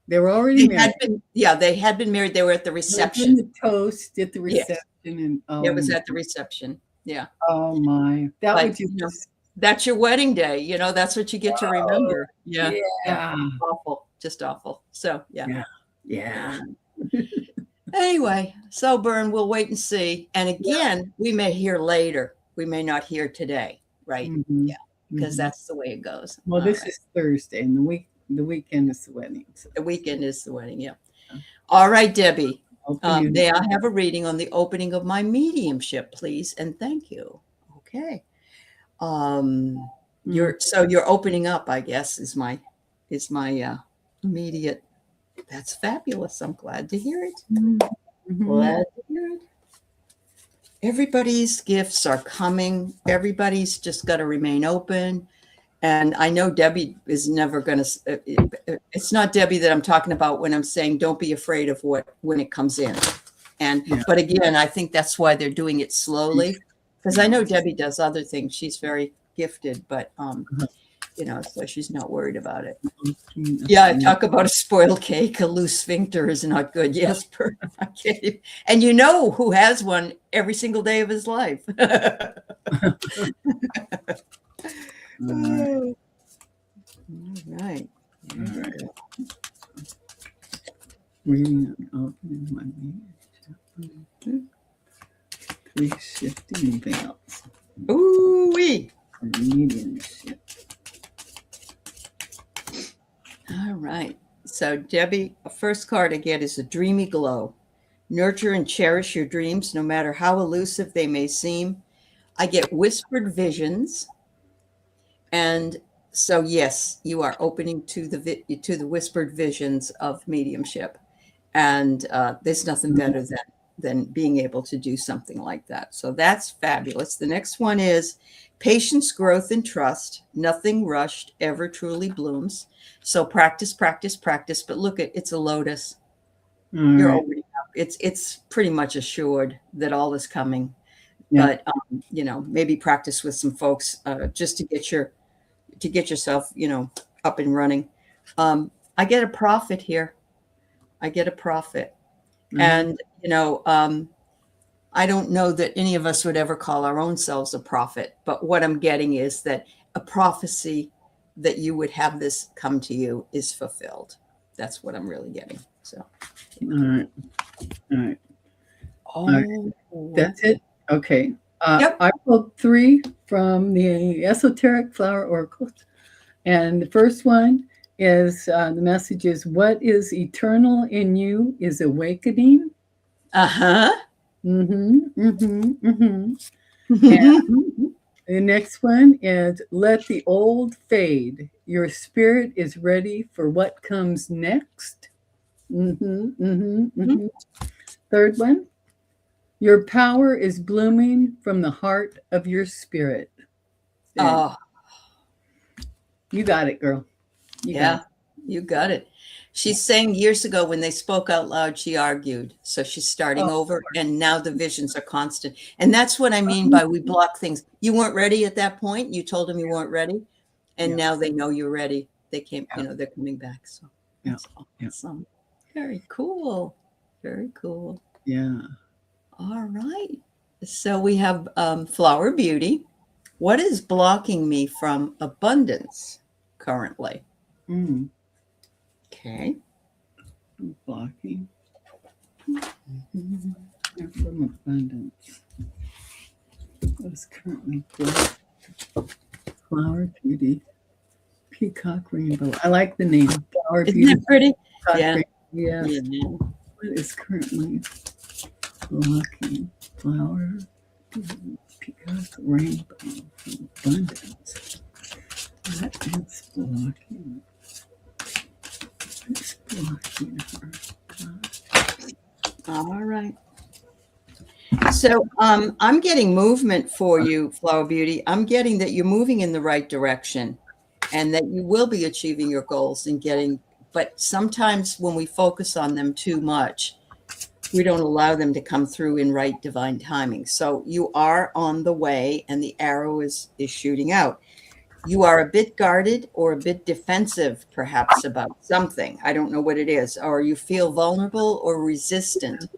B: They were already
A: They
B: married.
A: had been, yeah, they had been married. They were at the
B: They were doing
A: reception.
B: the toast at the reception,
A: Yes,
B: and
A: it was at the reception. Yeah.
B: oh my, that would
A: But,
B: just
A: that's your wedding day, that's what you get to
B: oh
A: remember. Yeah, yeah,
B: yeah,
A: awful, just awful. So, yeah.
B: yeah, yeah.
A: Anyway, so Bern, we'll wait and see. And again, we may hear later. We may not hear today, right?
B: Hmm.
A: Yeah, because
B: Hmm.
A: that's the way it goes.
B: Well,
A: All
B: this
A: right.
B: is Thursday, and the weekend is the wedding. So
A: The weekend is the wedding, yeah. All right, Debbie.
B: open your.
A: May I have a reading on the opening of my mediumship, please? And thank you. Okay.
B: Mm,
A: You're opening up, I guess, is my immediate. That's fabulous. I'm glad to hear it.
B: mm, mhm.
A: Glad to hear it. Everybody's gifts are coming. Everybody's just got to remain open. And I know Debbie is never going to, it's not Debbie that I'm talking about when I'm saying don't be afraid of when it comes in.
B: Yeah.
A: But again, I think that's why they're doing it slowly, because I
B: Yeah.
A: know Debbie does other things. She's very gifted, but
B: Uh-huh.
A: so she's not worried about it.
B: Mm,
A: Yeah,
B: mm.
A: talk about a spoiled cake. A loose sphincter is not good. Yes, I can't and you know who has one every single day of his life.
B: All right.
A: All right.
B: All right. Reading and opening my mediumship. 3 shifting veils.
A: Ooh-wee.
B: Mediumship.
A: All right. So, Debbie, a first card I get is a dreamy glow. Nurture and cherish your dreams, no matter how elusive they may seem. I get whispered visions. And so, yes, you are opening to the whispered visions of mediumship. And there's nothing better than being able to do something like that. So that's fabulous. The next one is patience, growth, and trust. Nothing rushed ever truly blooms. So practice, practice, practice. But look, it's a lotus.
B: All
A: You're
B: right.
A: opening up. It's pretty much assured that all is coming.
B: Yeah.
A: But maybe practice with some folks just to get yourself up and running. I get a prophet here. I get a prophet.
B: Mhm.
A: And, I don't know that any of us would ever call our own selves a prophet, but what I'm getting is that a prophecy that you would have this come to you is fulfilled. That's what I'm really getting. So,
B: All right. All right. All right.
A: oh,
B: That's it. Okay.
A: Yep.
B: I pulled 3 from the Esoteric Flower Oracles. And the first one is the message is what is eternal in you is awakening.
A: Uh-huh.
B: Mm-hmm. Mm-hmm. Mm-hmm. And the next one is let the old fade. Your spirit is ready for what comes next. Mm-hmm. Mm-hmm. Mm-hmm. Third one, your power is blooming from the heart of your spirit.
A: Oh,
B: You got it, girl. You got
A: yeah,
B: it.
A: you got it. She's saying years ago when they spoke out loud, she argued. So she's starting
B: Oh,
A: over, and now the visions are constant. And that's what I mean by we block things. You weren't ready at that point. You told them you weren't ready, and
B: yeah,
A: now they know you're ready. They came,
B: yeah,
A: they're coming back. So
B: yeah,
A: that's
B: yeah,
A: awesome. Very cool. Very cool.
B: yeah.
A: All right. So we have Flower Beauty. What is blocking me from abundance currently?
B: Mm,
A: Okay.
B: blocking
A: Mhm.
B: from abundance. What's currently blocked? Flower Beauty, Peacock Rainbow. I like the name. Flower
A: Isn't
B: Beauty,
A: that pretty?
B: Peacock
A: Yeah.
B: Rainbow. Yes.
A: Yeah.
B: What is currently blocking Flower Beauty, Peacock Rainbow from abundance? What is blocking? What's blocking her?
A: All right. So I'm getting movement for you, Flower Beauty. I'm getting that you're moving in the right direction and that you will be achieving your goals and getting, but sometimes when we focus on them too much, we don't allow them to come through in right divine timing. So you are on the way and the arrow is shooting out. You are a bit guarded or a bit defensive, perhaps, about something. I don't know what it is. Or you feel vulnerable or resistant.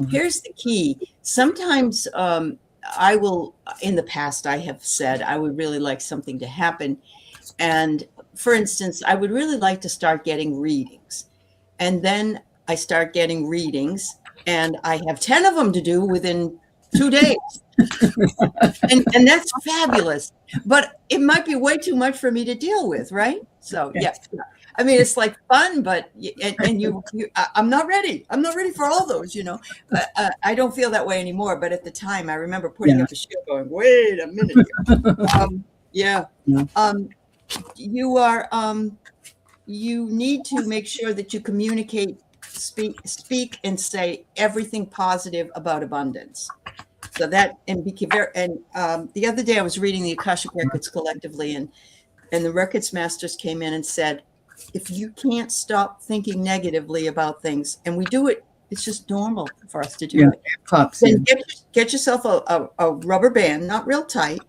A: Here's the key. Sometimes I will, in the past, I have said I would really like something to happen. And for instance, I would really like to start getting readings. And then I start getting readings, and I have 10 of them to do within 2 days. And that's fabulous. But it might be way too much for me to deal with, right? So, yeah. I mean, it's like fun, but I'm not ready. I'm not ready for all those, I don't feel that way anymore. But at the time, I remember putting
B: Yeah.
A: up a show going, wait a minute here. Yeah.
B: Yeah.
A: You are, you need to make sure that you communicate, speak and say everything positive about abundance. So that, and be very, and the other day I was reading the Akashic Records collectively, and the records masters came in and said, if you can't stop thinking negatively about things, and we do it, it's just normal for us to do it.
B: Pops
A: Then
B: in.
A: get yourself a rubber band, not real tight.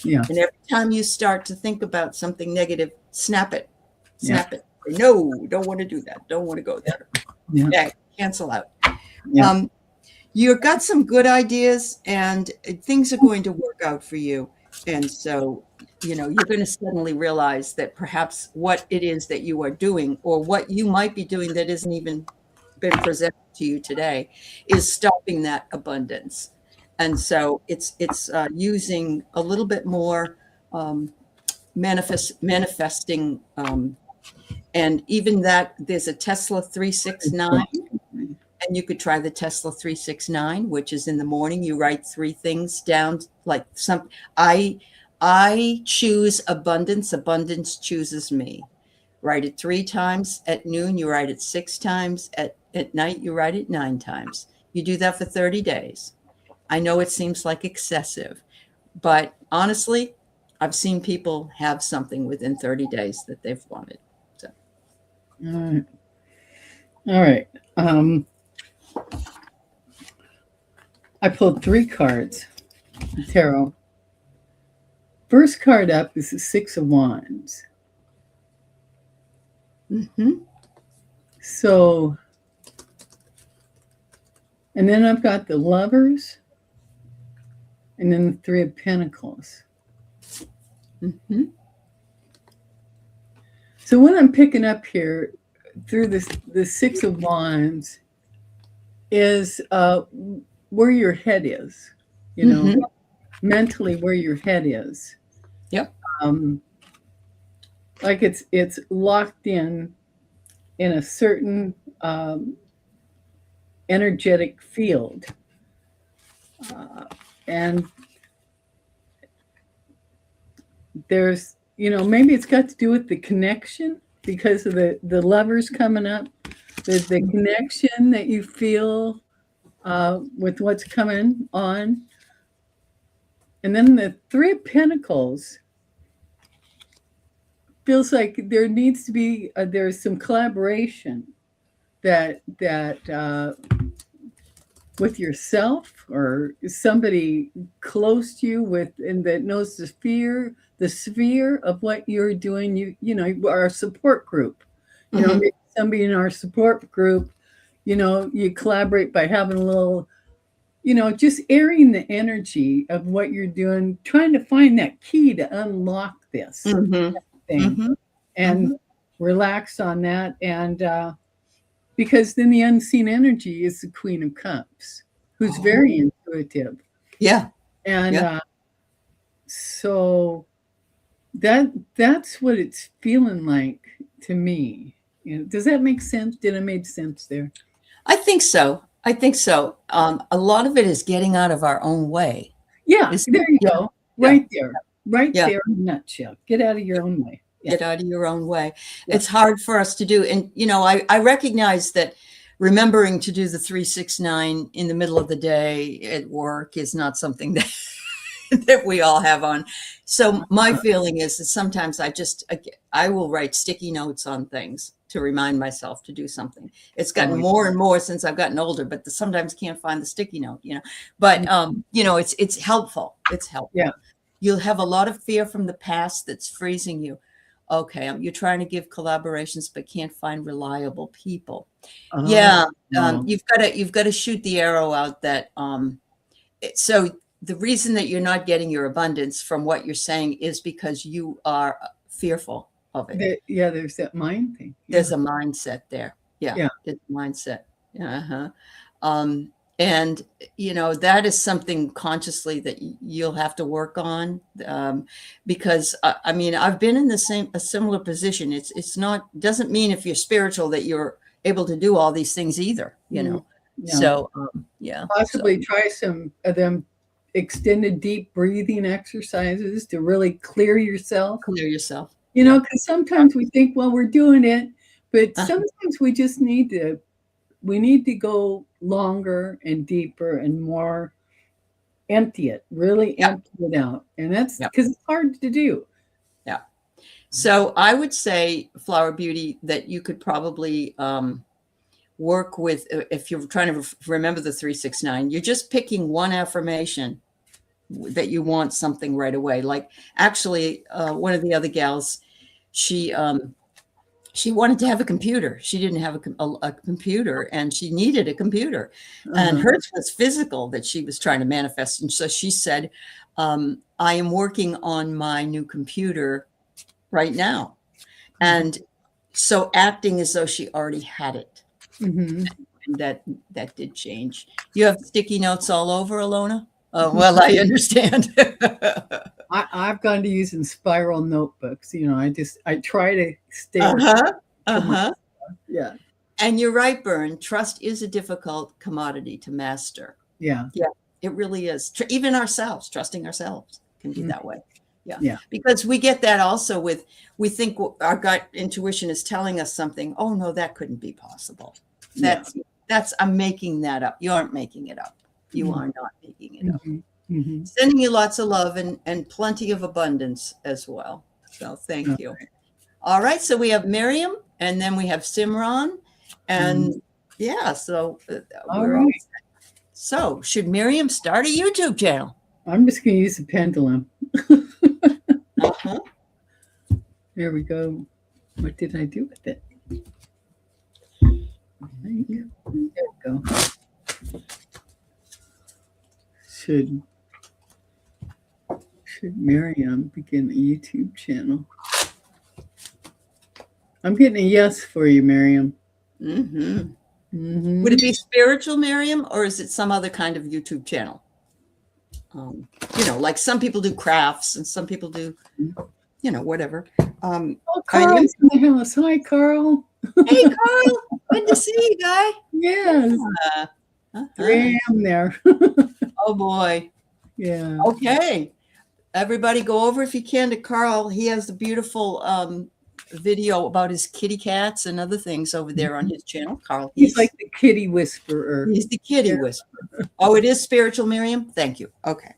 B: Yeah.
A: And every time you start to think about something negative, snap it. Snap it. No, don't want to do that. Don't want to go there. Yeah, cancel out.
B: Yeah.
A: You've got some good ideas and things are going to work out for you. And so, you're going to suddenly realize that perhaps what it is that you are doing or what you might be doing that isn't even been presented to you today is stopping that abundance. And so it's using a little bit more manifesting. And even that there's a Tesla 369. And you could try the Tesla 369, which is in the morning. You write 3 things down, like I choose abundance. Abundance chooses me. Write it 3 times. At noon, you write it 6 times. At night, you write it 9 times. You do that for 30 days. I know it seems like excessive, but honestly, I've seen people have something within 30 days that they've wanted. So.
B: All right. I pulled 3 cards, tarot. First card up is the 6 of Wands.
A: Mm-hmm.
B: So, and then I've got the Lovers, and then the 3 of Pentacles.
A: Mm-hmm.
B: So what I'm picking up here through the 6 of Wands is where your head is, mentally where your head is.
A: Yep.
B: Like it's locked in a certain energetic field. And there's, maybe it's got to do with the connection because of the Lovers coming up. There's the connection that you feel with what's coming on. And then the 3 of Pentacles feels like there needs to be there's some collaboration that with yourself or somebody close to you with and that knows the sphere of what you're doing. You know, our support group. You know,
A: Mhm.
B: maybe somebody in our support group, you know, you collaborate by having a little, you know, just airing the energy of what you're doing, trying to find that key to unlock this
A: Mhm.
B: thing
A: Mhm.
B: and
A: Mhm.
B: relax on that. And because then the unseen energy is the Queen of Cups, who's very
A: Oh,
B: intuitive.
A: yeah.
B: And
A: Yeah.
B: so that's what it's feeling like to me. You know, does that make sense? Did I make sense there?
A: I think so. I think so. A lot of it is getting out of our own way.
B: Yeah,
A: Is
B: there you
A: yeah,
B: go.
A: yeah,
B: Right
A: yeah.
B: there in a nutshell. Get out of your own way. Yeah,
A: Get out of your own way.
B: yeah.
A: It's hard for us to do. And, you know, I recognize that remembering to do the 369 in the middle of the day at work is not something that, that we all have on. So my feeling is that sometimes I will write sticky notes on things to remind myself to do something. It's gotten
B: Oh,
A: more and more since I've gotten older, but sometimes can't find the sticky note, you know, but, you know, it's helpful. It's
B: yeah.
A: helpful. You'll have a lot of fear from the past that's freezing you. Okay, you're trying to give collaborations, but can't find reliable people.
B: Oh,
A: Yeah,
B: no.
A: you've got to shoot the arrow out that so the reason that you're not getting your abundance from what you're saying is because you are fearful of it.
B: Yeah, there's that mind thing. Yeah,
A: There's a mindset there. Yeah,
B: yeah.
A: it's a mindset. Uh-huh. Um, and you know that is something consciously that you'll have to work on because I mean I've been in a similar position. It's not doesn't mean if you're spiritual that you're able to do all these things either. You
B: Mm,
A: know,
B: no.
A: so yeah. So
B: Possibly try some of them extended deep breathing exercises to really clear yourself.
A: clear yourself.
B: You know,
A: Yeah.
B: because sometimes we think, well, we're doing it, but
A: Uh,
B: sometimes we need to go longer and deeper and more empty it, really
A: yeah.
B: empty it out. And that's
A: Yeah.
B: because it's hard to do.
A: Yeah. So I would say, Flower Beauty, that you could probably work with, if you're trying to remember the 369, you're just picking one affirmation that you want something right away. Like actually, one of the other gals, she she wanted to have a computer. She didn't have a computer and she needed a computer. And
B: Uh-huh.
A: hers was physical that she was trying to manifest. And so she said, I am working on my new computer right now. And so acting as though she already had it.
B: Mm-hmm.
A: And that did change. You have sticky notes all over, Alona? Oh, well, I understand.
B: I've gone to using spiral notebooks. You know, I try to stay
A: Uh-huh.
B: to my
A: Uh-huh.
B: yeah,
A: And you're right, Bern. Trust is a difficult commodity to master.
B: yeah,
A: Yeah, it really is. Even ourselves, trusting ourselves can be
B: mm,
A: that way. Yeah.
B: yeah,
A: Because we get that also with, we think our gut intuition is telling us something. Oh, no, that couldn't be possible.
B: yeah.
A: I'm making that up. You aren't making it up. You
B: Mm-hmm.
A: are not making it up.
B: Mm-hmm. Mm-hmm.
A: Sending you lots of love and plenty of abundance as well. So
B: Oh,
A: thank you. All right. So we have Miriam and then we have Simran. And yeah, so
B: all
A: we're all
B: right.
A: set. So should Miriam start a YouTube channel?
B: I'm just going to use the pendulum.
A: Uh-huh.
B: There we go. What did I do with it? There we go. Should Miriam begin a YouTube channel? I'm getting a yes for you, Miriam.
A: Mm-hmm.
B: Mm-hmm.
A: Would it be spiritual, Miriam, or is it some other kind of YouTube channel? You know, like some people do crafts and some people do, you know, whatever.
B: Oh, Carl's in the house. Hi, Carl.
A: Hey, Carl. Good to see you, guy.
B: Yes.
A: Uh-huh.
B: 3 a.m. there.
A: Oh, boy.
B: Yeah.
A: Okay. Everybody go over if you can to Carl. He has the beautiful video about his kitty cats and other things over there on his channel. Carl.
B: He's like the kitty whisperer.
A: He's the kitty whisperer. Oh, it is spiritual, Miriam? Thank you. Okay.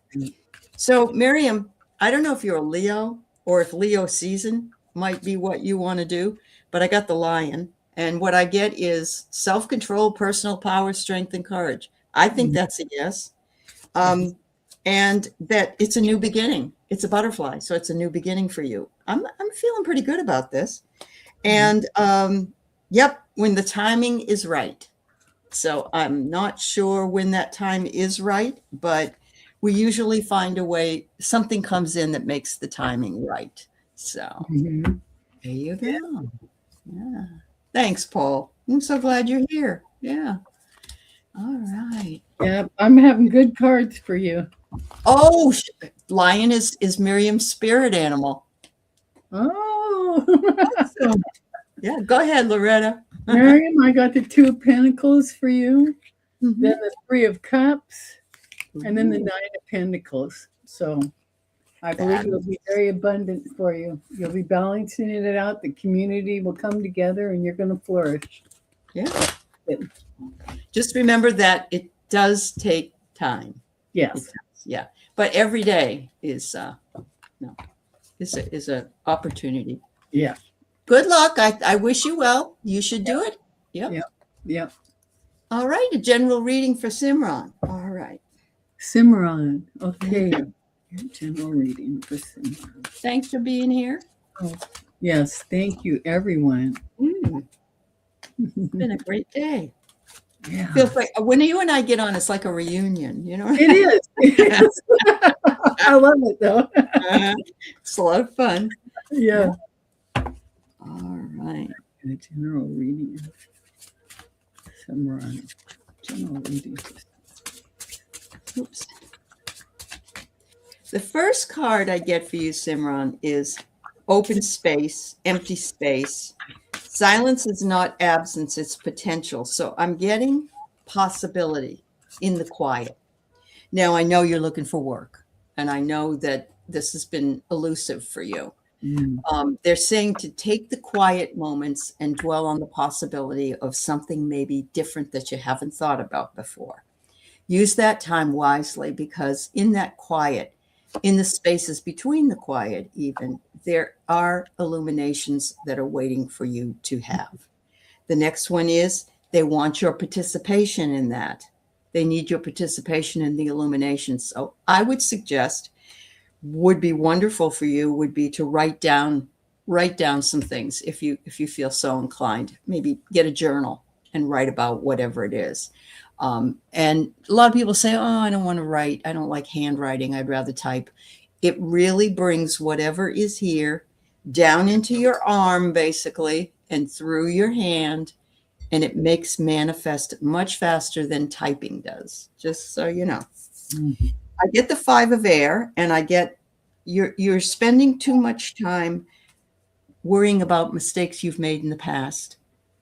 A: So, Miriam, I don't know if you're a Leo or if Leo season might be what you want to do, but I got the Lion. And what I get is self-control, personal power, strength, and courage. I think that's a yes. And that it's a new beginning. It's a butterfly, so it's a new beginning for you. I'm feeling pretty good about this. And yep, when the timing is right. So I'm not sure when that time is right, but we usually find a way, something comes in that makes the timing right. So
B: Mhm.
A: there you go. Yeah. Thanks, Paul. I'm so glad you're here. Yeah. All right.
B: Yeah, I'm having good cards for you.
A: Oh, lion is Miriam's spirit animal.
B: Oh,
A: Awesome. Yeah, go ahead, Loretta.
B: Miriam, I got the Two of Pentacles for you,
A: Mhm.
B: then the Three of Cups, and then the Nine of Pentacles. So I believe it'll be very abundant for you. You'll be balancing it out. The community will come together and you're going to flourish.
A: Yeah. Just remember that it does take time.
B: Yes.
A: Yeah. But every day is is a opportunity.
B: Yeah.
A: Good luck. I wish you well. You should do it. Yep.
B: Yep. Yep.
A: All right. A general reading for Simran. All right.
B: Simran. Okay. General reading for Simran.
A: Thanks for being here.
B: Oh, yes. Thank you, everyone.
A: It's been a great day.
B: Yeah.
A: Feels like when you and I get on, it's like a reunion, you know?
B: It is. It is. I love it, though.
A: It's a lot of fun.
B: Yeah.
A: All right.
B: A general reading. Simran. General reading.
A: Oops. The first card I get for you, Simran, is open space, empty space. Silence is not absence, it's potential. So I'm getting possibility in the quiet. Now, I know you're looking for work, and I know that this has been elusive for you. They're saying to take the quiet moments and dwell on the possibility of something maybe different that you haven't thought about before. Use that time wisely, because in that quiet, in the spaces between the quiet, even, there are illuminations that are waiting for you to have. The next one is they want your participation in that. They need your participation in the illumination. So I would suggest, would be wonderful for you, would be to write down some things if you feel so inclined. Maybe get a journal and write about whatever it is. And a lot of people say, oh, I don't want to write. I don't like handwriting. I'd rather type. It really brings whatever is here down into your arm, basically, and through your hand. And it makes manifest much faster than typing does, just so you know. I get the 5 of air, and I get you're spending too much time worrying about mistakes you've made in the past,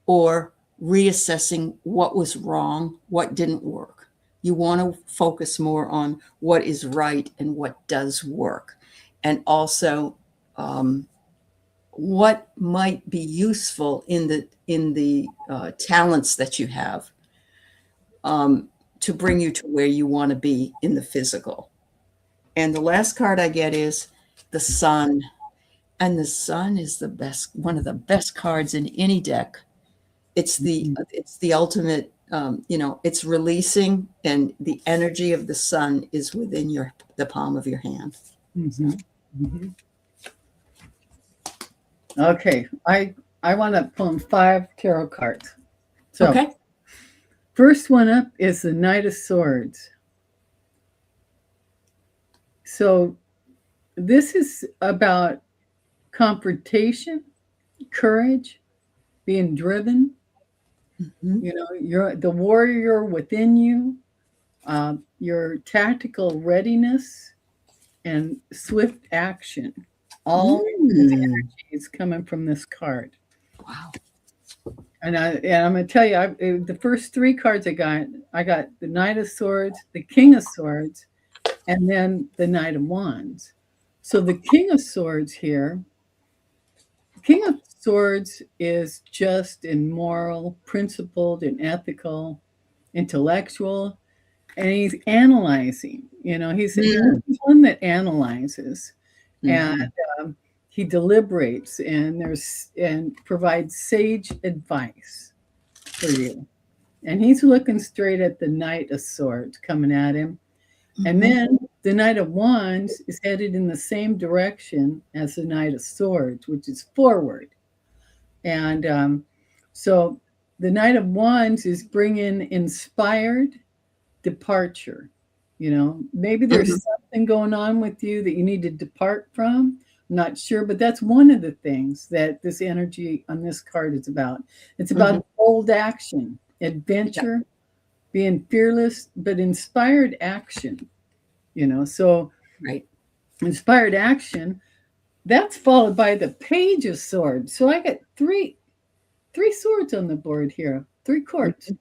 A: or reassessing what was wrong, what didn't work. You want to focus more on what is right and what does work. And also what might be useful in the talents that you have to bring you to where you want to be in the physical. And the last card I get is the Sun. And the Sun is the best, one of the best cards in any deck. It's the ultimate, it's releasing, and the energy of the Sun is within the palm of your hand.
B: Okay, I want to pull 5 tarot cards. So,
A: okay.
B: First one up is the Knight of Swords. So this is about confrontation, courage, being driven. You know, you're the warrior within you, your tactical readiness, and swift action. All the energy is coming from this card.
A: Wow.
B: And I'm going to tell you, the first 3 cards I got the Knight of Swords, the King of Swords, and then the Knight of Wands. So the King of Swords here, King of Swords is just and moral, principled and ethical, intellectual, and he's analyzing. You know, he's the one that analyzes. And he deliberates and provides sage advice for you. And he's looking straight at the Knight of Swords coming at him. And then the Knight of Wands is headed in the same direction as the Knight of Swords, which is forward. And so the Knight of Wands is bringing inspired departure. Maybe there's something going on with you that you need to depart from. I'm not sure, but that's one of the things that this energy on this card is about. It's about bold action, adventure, being fearless, but inspired action. So
A: Right.
B: inspired action, that's followed by the Page of Swords. So I got three swords on the board here, 3 courts.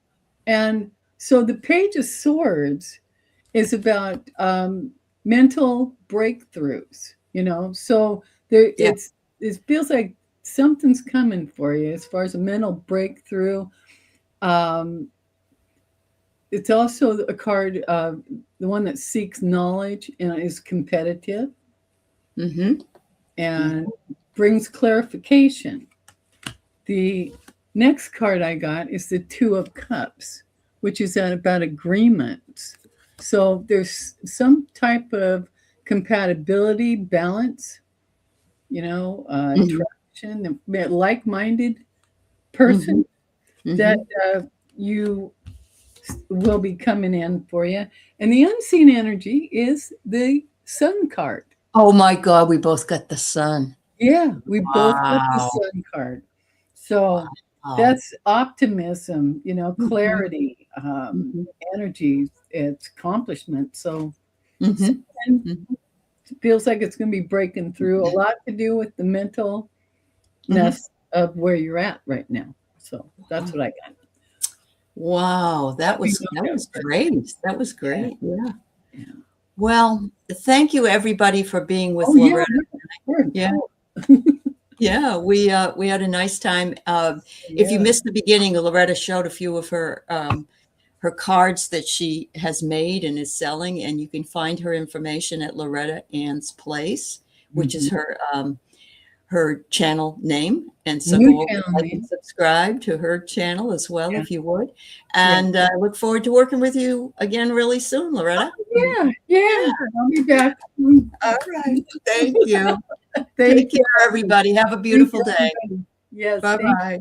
B: And so the Page of Swords is about mental breakthroughs, so there it feels like something's coming for you as far as a mental breakthrough. It's also a card, the one that seeks knowledge and is competitive and brings clarification. The next card I got is the Two of Cups, which is about agreements. So there's some type of compatibility, balance, attraction, a like-minded person that you will be coming in for you. And the unseen energy is the Sun card.
A: Oh my God, we both got the Sun.
B: Yeah, we both got the Sun card. So that's optimism, clarity, energy, it's accomplishment. So it feels like it's going to be breaking through. A lot to do with the mentalness of where you're at right now. So that's what I got.
A: Wow, that was great. That was great. Yeah. Well, thank you everybody for being with Loretta. Yeah, we had a nice time. If you missed the beginning, Loretta showed a few of her cards that she has made and is selling, and you can find her information at Loretta Ann's Place, which is her channel name. And so go over and subscribe to her channel as well, if you would. And I look forward to working with you again really soon, Loretta.
B: I'll be back.
A: All right. Thank you. Take care, everybody. Have a beautiful day.
B: Yes.
A: Bye-bye.